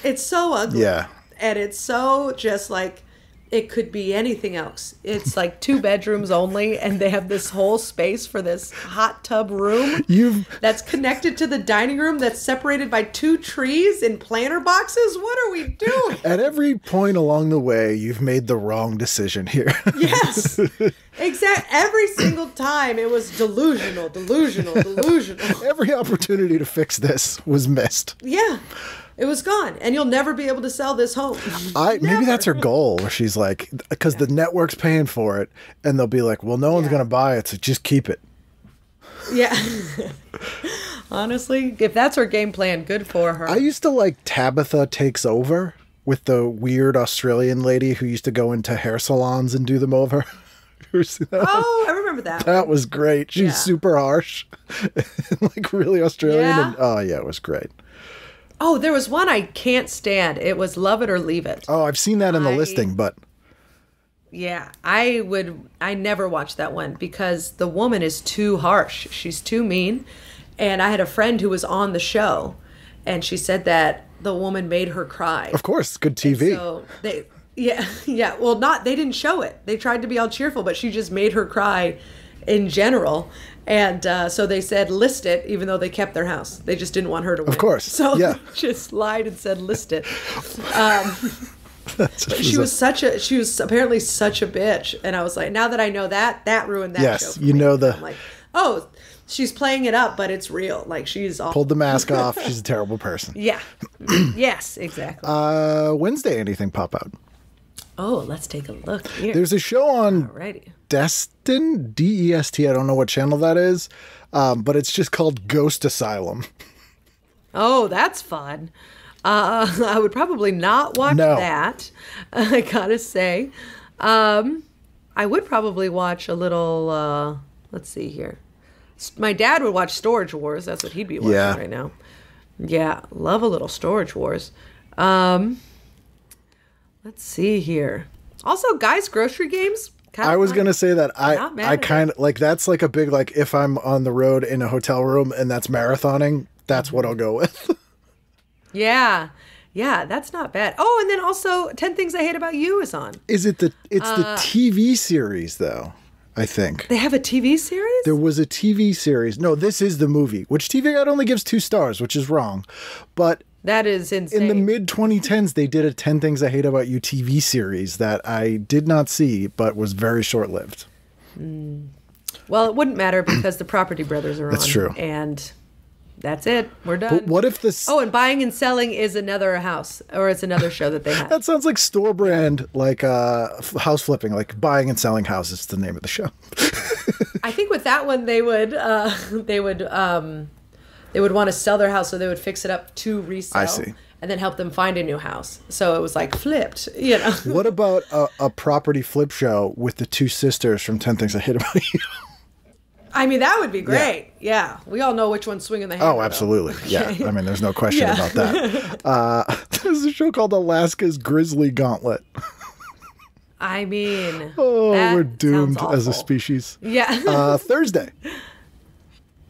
it's so ugly. Yeah. And it's so just like, it could be anything else. It's like 2 bedrooms only, and they have this whole space for this hot tub room that's connected to the dining room that's separated by 2 trees in planter boxes. What are we doing? At every point along the way, you've made the wrong decision here. Yes. Exactly. Every single time it was delusional. Every opportunity to fix this was missed. Yeah. It was gone, and you'll never be able to sell this home. Maybe that's her goal, where she's like, because the network's paying for it, and they'll be like, well, no one's going to buy it, so just keep it. Yeah. Honestly, if that's her game plan, good for her. I used to like Tabitha Takes Over with the weird Australian lady who used to go into hair salons and do them over. You ever seen that? Oh, I remember that. That was great. She's super harsh, like really Australian. Yeah. And, oh, yeah, it was great. Oh, there was one I can't stand. It was Love It or Leave It. Oh, I've seen that in the listing, but yeah, I never watched that one because the woman is too harsh. She's too mean. And I had a friend who was on the show, and she said that the woman made her cry. of course, good TV. So yeah. Well, they didn't show it. They tried to be all cheerful, but she just made her cry in general. And so they said list it, even though they kept their house. They just didn't want her to win. Of course. So yeah. they just lied and said list it. She was apparently such a bitch. And I was like, now that I know that ruined that show. Yes, for you me. know I'm like, oh, she's playing it up, but it's real. Like she's awful. pulled the mask off. She's a terrible person. Yeah. Yes, exactly. Wednesday, anything pop out? Oh, let's take a look here. There's a show on Alrighty. Destin, D-E-S-T. I don't know what channel that is, but it's just called Ghost Asylum. Oh, that's fun. I would probably not watch that, I gotta say. I would probably watch a little, let's see here. My dad would watch Storage Wars. That's what he'd be watching right now. Yeah, love a little Storage Wars. Let's see here. Also, Guys Grocery Games. I was going to say that I kind of like, that's like a big, like if I'm on the road in a hotel room and that's marathoning, that's what I'll go with. Yeah. Yeah, that's not bad. Oh, and then also 10 Things I Hate About You is on. It's the TV series though, I think. They have a TV series? There was a TV series. No, this is the movie, which TV Guide only gives 2 stars, which is wrong. But that is insane. in the mid-2010s, they did a 10 Things I Hate About You TV series that I did not see, but was very short-lived. Well, it wouldn't matter because the Property Brothers are on. That's true. And that's it. We're done. But what if this... Oh, and Buying and Selling is another house, or it's another show that they have. That sounds like store brand, like house flipping, like Buying and Selling Houses is the name of the show. I think with that one, they would want to sell their house, so they would fix it up to resell. I see. And then help them find a new house. So it was like flipped, you know. What about a property flip show with the 2 sisters from 10 Things I Hate About You? I mean, that would be great. Yeah. We all know which one's swinging the hammer. Oh, absolutely. Yeah. I mean, there's no question about that. There's a show called Alaska's Grizzly Gauntlet. I mean, we're doomed as a species. Yeah. Thursday.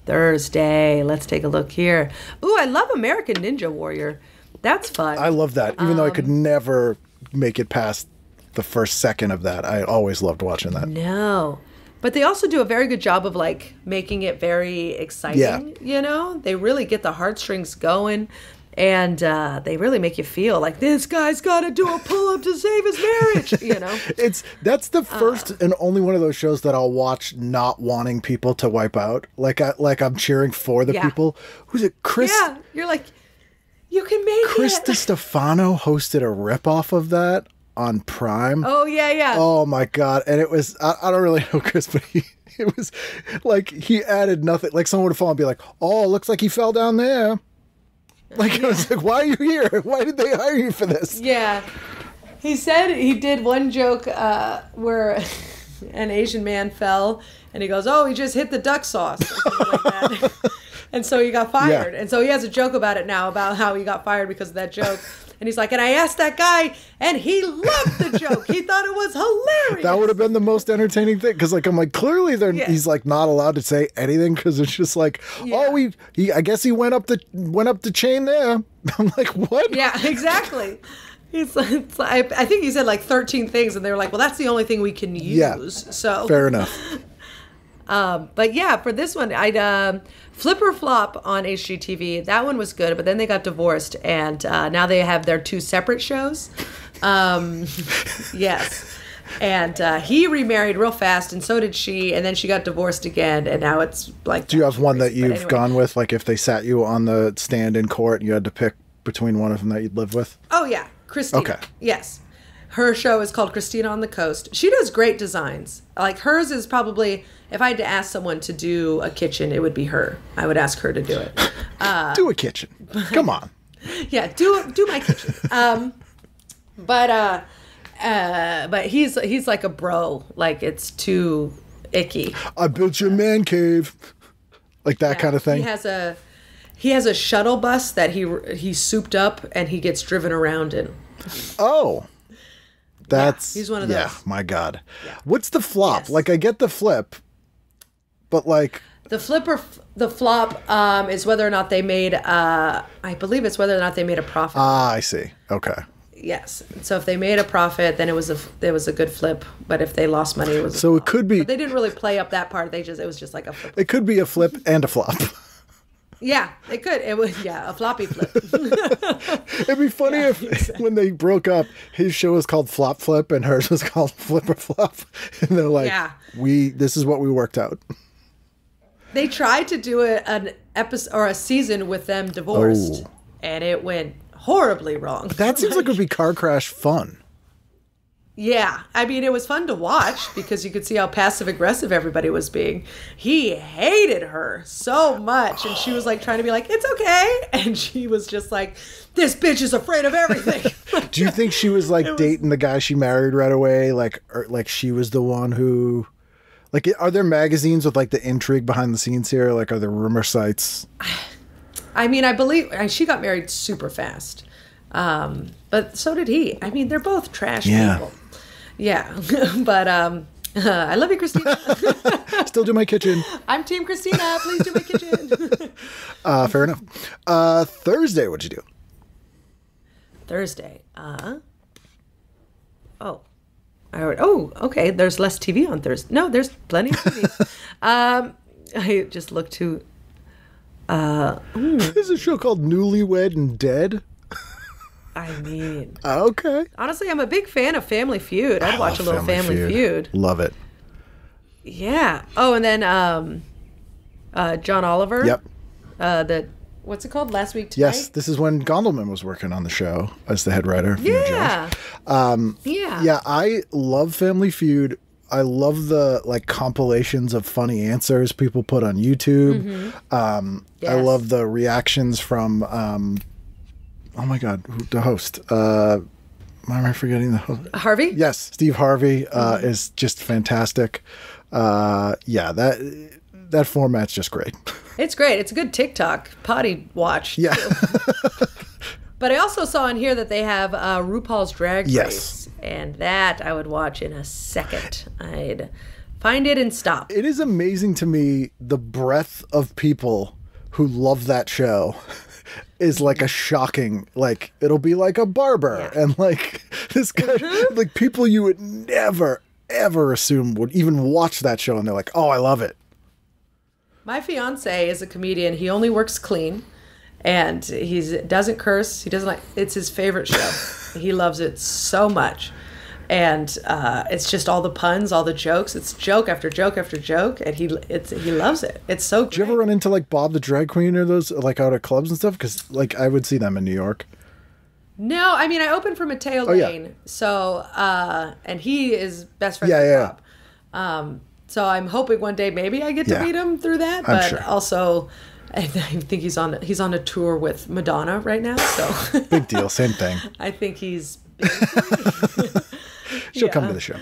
Let's take a look here. Ooh, I love American Ninja Warrior. That's fun. I love that. Even though I could never make it past the first second of that, I always loved watching that. No. But they also do a very good job of like making it very exciting, you know? They really get the heartstrings going. And they really make you feel like this guy's got to do a pull-up to save his marriage, you know? That's the first and only one of those shows that I'll watch not wanting people to wipe out. Like I'm cheering for the people. Who's it? Chris? Yeah, you're like, you can make Chris it. DiStefano hosted a ripoff of that on Prime. Oh, yeah. Oh, my God. And it was, I don't really know Chris, but it was like he added nothing. Like someone would fall and be like, oh, looks like he fell down there. Like, I was like, why are you here? Why did they hire you for this? Yeah. He said he did one joke where an Asian man fell, and he goes, oh, he just hit the duck sauce, or something like that. And so he got fired. Yeah. And so he has a joke about it now, about how he got fired because of that joke. And he's like, and I asked that guy, and he loved the joke. He thought it was hilarious. That would have been the most entertaining thing. Because, like, I'm like, clearly he's, like, not allowed to say anything because it's just like, oh, I guess he went up the chain there. I'm like, what? Yeah, exactly. It's like, I think he said, like, 13 things, and they were like, well, that's the only thing we can use. Yeah, so fair enough. But yeah, for this one, I'd Flip or Flop on HGTV. That one was good, but then they got divorced, and now they have their two separate shows. Yes. And he remarried real fast, and so did she, and then she got divorced again, and now it's like... Do you have one that you've gone with? Like if they sat you on the stand in court and you had to pick between one of them that you'd live with? Oh, yeah. Christina. Okay. Yes. Her show is called Christina on the Coast. She does great designs. Like hers is probably, if I had to ask someone to do a kitchen, it would be her. I would ask her to do it. Do a kitchen. Come on. Yeah, do my kitchen. But he's like a bro. Like it's too icky. I built your man cave. Like that kind of thing. He has a shuttle bus that he souped up and he gets driven around in. Oh. That's he's one of those. Yeah, my God. Yeah. What's the flop? Yes. Like I get the flip, but like the flip or the flop is whether or not they made I believe it's whether or not they made a profit. Ah, I see. Okay. Yes. So if they made a profit, then it was a good flip. But if they lost money, it was a flop. It could be. But they didn't really play up that part. It was just like a flip. It could be a flip and a flop. Yeah, it could. It was a floppy flip. It'd be funny if when they broke up, his show was called Flop Flip and hers was called Flip or Flop, and they're like, this is what we worked out. They tried to do an episode or a season with them divorced, and it went horribly wrong. That seems like it would be car crash fun. Yeah. I mean, it was fun to watch because you could see how passive-aggressive everybody was being. He hated her so much, and she was like trying to be like, it's okay. And she was just like, this bitch is afraid of everything. Do you think she was like dating the guy she married right away? Like she was the one who... Like, are there magazines with like the intrigue behind the scenes here? Like, are there rumor sites? I mean, I believe she got married super fast. But so did he. I mean, they're both trash people. Yeah. But I love you, Christina. Still do my kitchen. I'm Team Christina. Please do my kitchen. Fair enough. Thursday, what'd you do? Thursday. Okay. There's less TV on Thursday. No, there's plenty of TV. I just looked to... There's a show called Newlywed and Dead. I mean... Okay. Honestly, I'm a big fan of Family Feud. I'd watch a little Family Feud. Love it. Yeah. Oh, and then John Oliver. Yep. What's it called? Last Week Tonight? Yes, this is when Gondelman was working on the show as the head writer. Yeah. Yeah, I love Family Feud. I love the like compilations of funny answers people put on YouTube. Mm-hmm. I love the reactions from oh my God, the host. Why am I forgetting the host? Harvey? Yes, Steve Harvey is just fantastic. That format's just great. It's great. It's a good TikTok potty watch. Yeah. But I also saw in here that they have RuPaul's Drag Race. Yes. And that I would watch in a second. I'd find it and stop. It is amazing to me the breadth of people who love that show is like a shocking, like it'll be like a barber and like this guy, like people you would never, ever assume would even watch that show and they're like, oh, I love it. My fiance is a comedian. He only works clean. And he doesn't curse. He doesn't it's his favorite show. He loves it so much. And it's just all the puns, all the jokes. It's joke after joke after joke, and he loves it. It's so great. Did you ever run into like Bob the Drag Queen or those like out at clubs and stuff? Because like I would see them in New York. No, I mean I opened for Mateo Lane, so and he is best friends with Bob. So I'm hoping one day maybe I get to meet him through that. But sure. Also, I think he's on a tour with Madonna right now. So big deal, same thing. I think he's. She'll come to the show.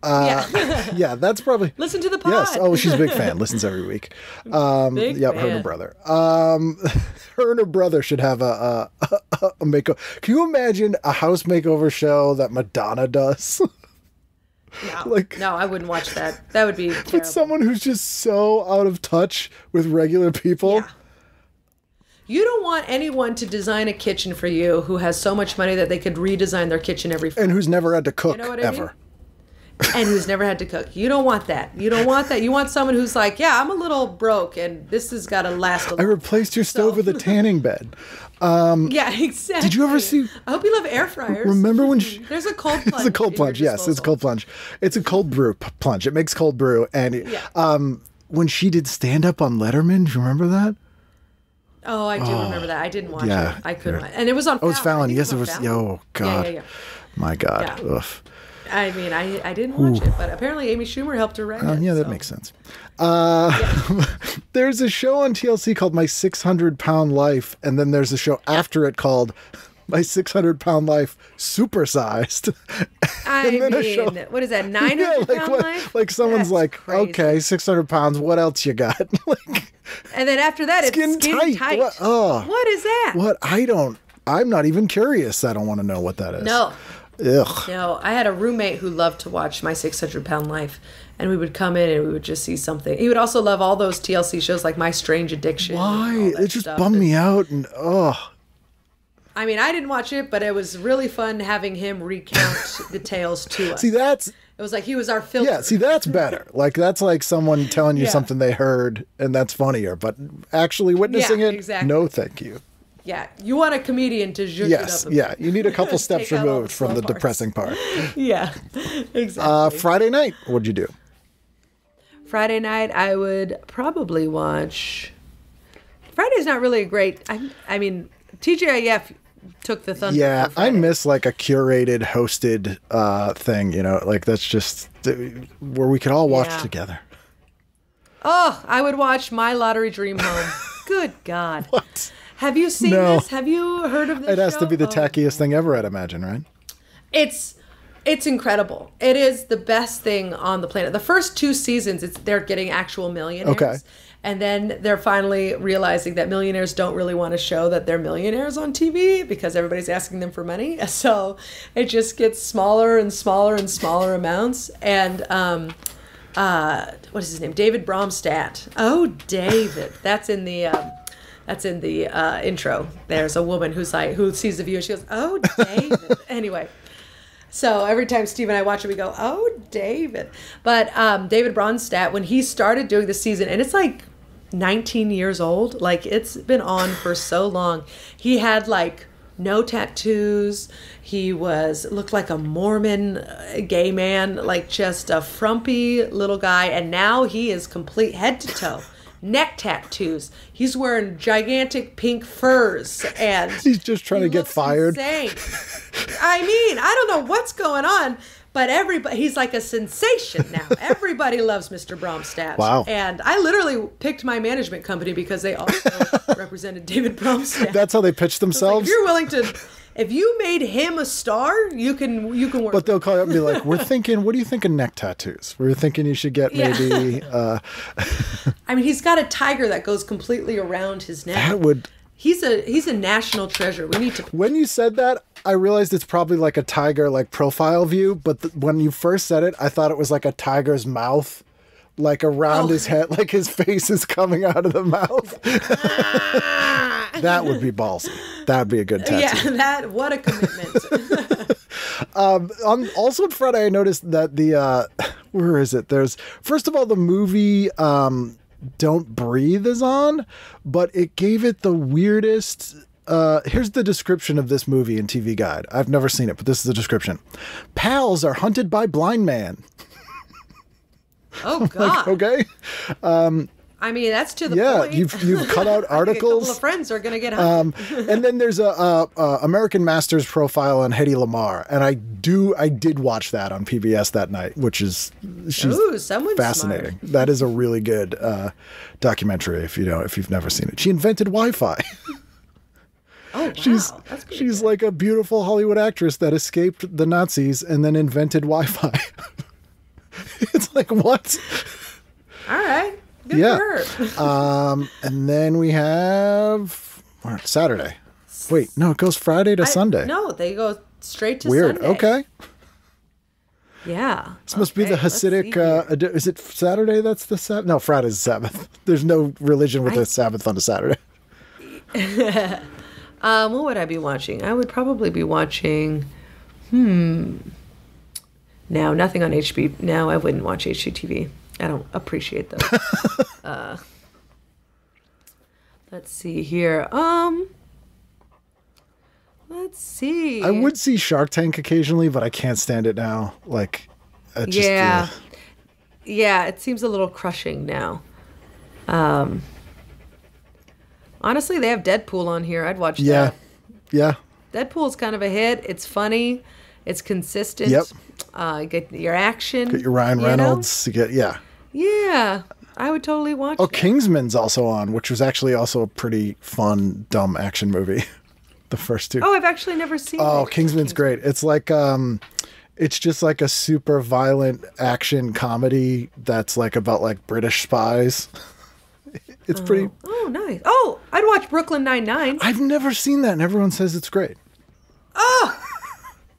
Yeah, that's probably. Listen to the pod. Yes. Oh, she's a big fan. Listens every week. Her and her brother. Her and her brother should have a makeover. Can you imagine a house makeover show that Madonna does? No, I wouldn't watch that. That would be terrible. But someone who's just so out of touch with regular people. Yeah. You don't want anyone to design a kitchen for you who has so much money that they could redesign their kitchen every and who's never had to cook, you know what I ever. mean? And who's never had to cook. You don't want that. You don't want that. You want someone who's like, yeah, I'm a little broke and this has got to last a I replaced your stove with a tanning bed. Yeah, exactly. Did you ever see... I hope you love air fryers. Remember when... There's a cold plunge. It's a cold plunge, yes. It's a cold plunge. It's a cold brew plunge. It makes cold brew. And when she did stand-up on Letterman, do you remember that? Oh, I do remember that. I didn't watch it. I couldn't watch it. And it was on Fallon. Oh, it was Fallon. Yes, it was. Oh, God. Yeah. My God. Yeah. Ugh. I mean, I didn't watch it, but apparently Amy Schumer helped her write it. Yeah, that makes sense. There's a show on TLC called My 600-Pound Life, and then there's a show after it called My 600-Pound Life Supersized. I mean, what is that, 900-pound life? Like someone's That's crazy. okay, 600 pounds, what else you got? And then after that, it's skin tight. What is that? I'm not even curious. I don't want to know what that is. No. Ugh. No, I had a roommate who loved to watch My 600-Pound Life, and we would come in and we would just see something. He would also love all those TLC shows like My Strange Addiction. Why? It just bummed me out, and I mean, I didn't watch it, but it was really fun having him recount the tales to us. See, it was like he was our filter. Yeah, see, that's better. That's like someone telling you something they heard, and that's funnier. But actually witnessing it, exactly. No, thank you. Yeah, you want a comedian to zhuzh it up a bit. You need a couple steps removed from the depressing part. Yeah, exactly. Friday night, what'd you do? Friday night, I would probably watch... Friday's not really a great... I mean, TGIF took the thunder. Yeah, I miss like a curated, hosted thing, that's just where we could all watch together. Oh, I would watch My Lottery Dream Home. Good God. What? Have you seen this? Have you heard of this It has show? to be the tackiest thing ever, I'd imagine, right? It's incredible. It is the best thing on the planet. The first 2 seasons, they're getting actual millionaires. Okay. And then they're finally realizing that millionaires don't really want to show that they're millionaires on TV because everybody's asking them for money. So it just gets smaller and smaller and smaller amounts. And what is his name? David Bromstadt. Oh, David. That's in the intro. There's a woman who sees the view and she goes, "Oh, David." Anyway. So every time Steve and I watch it, we go, "Oh, David." But David Bromstadt, when he started doing the season, and it's like 19 years old, like it's been on for so long. He had like no tattoos. He looked like a Mormon gay man, like just a frumpy little guy. And now he is complete head to toe. Neck tattoos. He's wearing gigantic pink furs, and he's just trying to get fired. Insane. I mean, I don't know what's going on, but he's like a sensation now. Everybody loves Mr. Bromstadt. Wow. And I literally picked my management company because they also represented David Bromstadt. That's how they pitch themselves. If you're willing to. If you made him a star, you can work. But they'll call you up and be like, "We're thinking, what do you think of neck tattoos? We're thinking you should get maybe." I mean, he's got a tiger that goes completely around his neck. That would. He's a national treasure. We need to. When you said that, I realized it's probably like a tiger like profile view. But when you first said it, I thought it was like a tiger's mouth, like around his head, like his face is coming out of the mouth. That would be ballsy. That would be a good tattoo. Yeah, what a commitment. Also on Friday, I noticed that where is it? There's, first of all, the movie Don't Breathe is on, but it gave it the weirdest. Here's the description of this movie in TV Guide. I've never seen it, but this is the description. Pals are hunted by blind man. Oh, God. Okay. I mean, that's to the Yeah, point. you've cut out A articles. couple of friends are going to get hunted. And then there's a American Masters profile on Hedy Lamarr, and I did watch that on PBS that night, which is Someone's fascinating. smart. That is a really good documentary if you've never seen it. She invented Wi-Fi. Oh, wow. She's That's pretty good. like a beautiful Hollywood actress that escaped the Nazis and then invented Wi-Fi. It's like, what? All right. Good Yeah. for her. And then we have Saturday. Wait, no, it goes Friday to Sunday. No, they go straight to Weird. Sunday. Okay. Yeah. This must be the Hasidic. Is it Saturday? That's the Sabbath? No, Friday's the Sabbath. There's no religion with a Sabbath on a Saturday. What would I be watching? I would probably be watching. No, nothing on HB. No, I wouldn't watch HGTV. I don't appreciate those. Let's see here. Let's see. I would see Shark Tank occasionally, but I can't stand it now. Like, it just, Yeah. Yeah, it seems a little crushing now. Honestly, they have Deadpool on here. I'd watch Yeah. that. Yeah. Deadpool's kind of a hit. It's funny. It's consistent. Yep. You get your action. Get your Ryan you know? Reynolds. You get, yeah. Yeah. I would totally watch Oh, that. Kingsman's also on, which was actually also a pretty fun, dumb action movie. The first two. Oh, I've actually never seen Oh, it. Kingsman's great. It's like it's just like a super violent action comedy that's like about like British spies. It's pretty. Oh, nice. Oh, I'd watch Brooklyn Nine-Nine. I've never seen that, and everyone says it's great.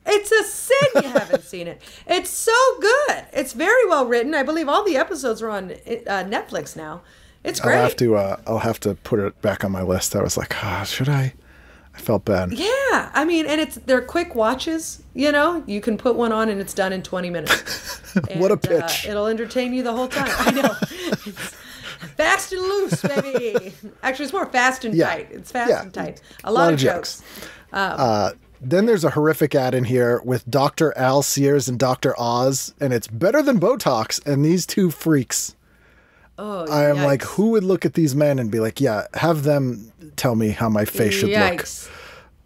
It's a sin you haven't seen it. It's so good. It's very well written. I believe all the episodes are on Netflix now. It's great. I'll have to put it back on my list. I was like, should I? I felt bad. Yeah, I mean, and they're quick watches. You know, you can put one on and it's done in 20 minutes. What a And, pitch. It'll entertain you the whole time. I know. It's fast and loose, baby. Actually, it's more fast and Yeah. tight. It's fast Yeah. and tight. A lot of jokes. Then there's a horrific ad in here with Dr. Al Sears and Dr. Oz, and it's better than Botox. And these two freaks. Oh, I am yikes. like, who would look at these men and be like, yeah, have them tell me how my face should look. Yikes.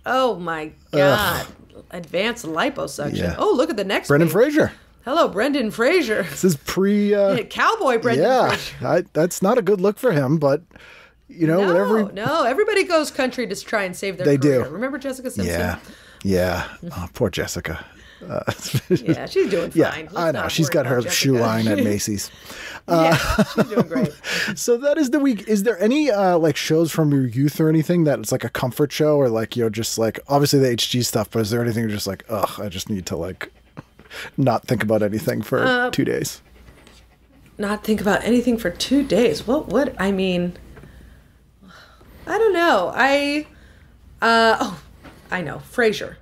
Oh my God. Advanced liposuction. Yeah. Oh, look at the next Brendan page. Fraser. Hello, Brendan Fraser. This is pre. Cowboy Brendan Yeah, Fraser. that's not a good look for him, but whatever. No, everybody goes country to try and save their They career. do. Remember Jessica Simpson? Yeah. Oh, poor Jessica. Yeah, she's doing Yeah, fine. Let's I know. not She's worry got her about shoe Jessica. line at Macy's. Yeah, she's doing great. So that is the week. Is there any like shows from your youth or anything that it's like a comfort show or like just like obviously the HG stuff, but is there anything you're just like, I just need to like not think about anything for 2 days? Not think about anything for 2 days. What? I mean, I don't know. I know. Frasier.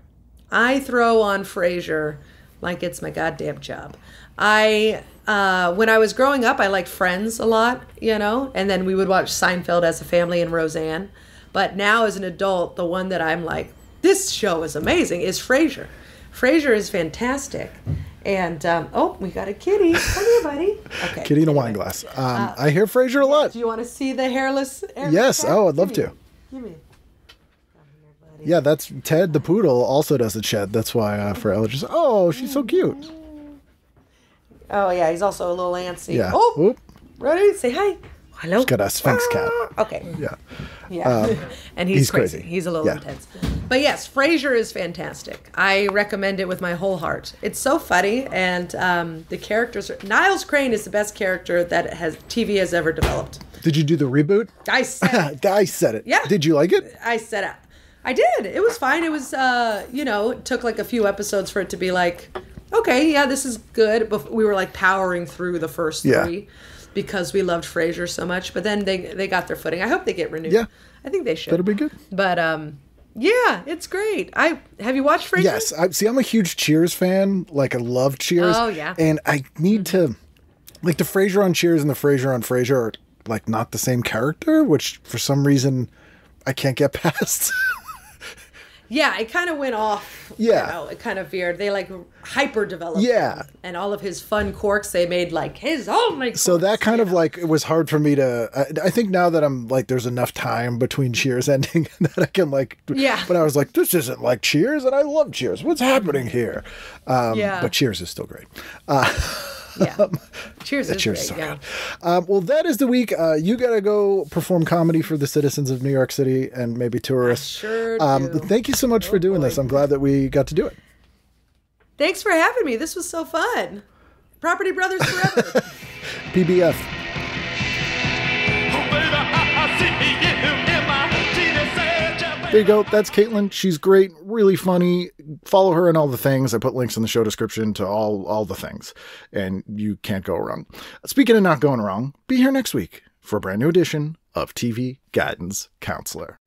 I throw on Frasier like it's my goddamn job. When I was growing up, I liked Friends a lot, and then we would watch Seinfeld as a family and Roseanne. But now as an adult, the one that I'm like, this show is amazing, is Frasier. Frasier is fantastic. And, we got a kitty. Come here, buddy. Okay. Kitty in a wine glass. I hear Frasier a lot. Do you want to see the hairless Yes. cat? Oh, I'd love to. Give me. Yeah, that's Ted the poodle also does a shed. That's why for allergies. Oh, she's so cute. Oh, yeah, he's also a little antsy. Yeah. Oh, Oop. ready? Say hi. Hello. She's got a Sphinx cat. Okay. Yeah. Yeah. And he's crazy. crazy. He's a little Yeah. intense. But yes, Frasier is fantastic. I recommend it with my whole heart. It's so funny, and the characters. Niles Crane is the best character that TV has ever developed. Did you do the reboot? I said it. I said it. Yeah. Did you like it? I said it. I did. It was fine. It was, it took like a few episodes for it to be like, okay, yeah, this is good. But we were like powering through the first three because we loved Frasier so much. But then they got their footing. I hope they get renewed. Yeah. I think they should. That'll be good. But yeah, it's great. Have you watched Frasier? Yes. I'm a huge Cheers fan. Like, I love Cheers. Oh, yeah. And I need to, like, the Frasier on Cheers and the Frasier on Frasier are like not the same character, which for some reason I can't get past. Yeah, it kind of went off. Yeah. You know, it kind of veered. They like hyper developed. Yeah. him. And all of his fun quirks, they made like his own. Like, So that kind of like, it was hard for me to, I think now that I'm like, there's enough time between Cheers ending that I can like, Yeah. But I was like, this isn't like Cheers and I love Cheers. What's happening here? Yeah. But Cheers is still great. Yeah. Cheers is Cheers great. is so Yeah. good. Well, that is the week. You got to go perform comedy for the citizens of New York City and maybe tourists. Sure do. Thank you so much for doing this. I'm glad that we got to do it. Thanks for having me. This was so fun. Property Brothers forever. PBF. There you go. That's Caitlin. She's great, really funny. Follow her and all the things. I put links in the show description to all the things, and you can't go wrong. Speaking of not going wrong, be here next week for a brand new edition of TV Guidance Counselor.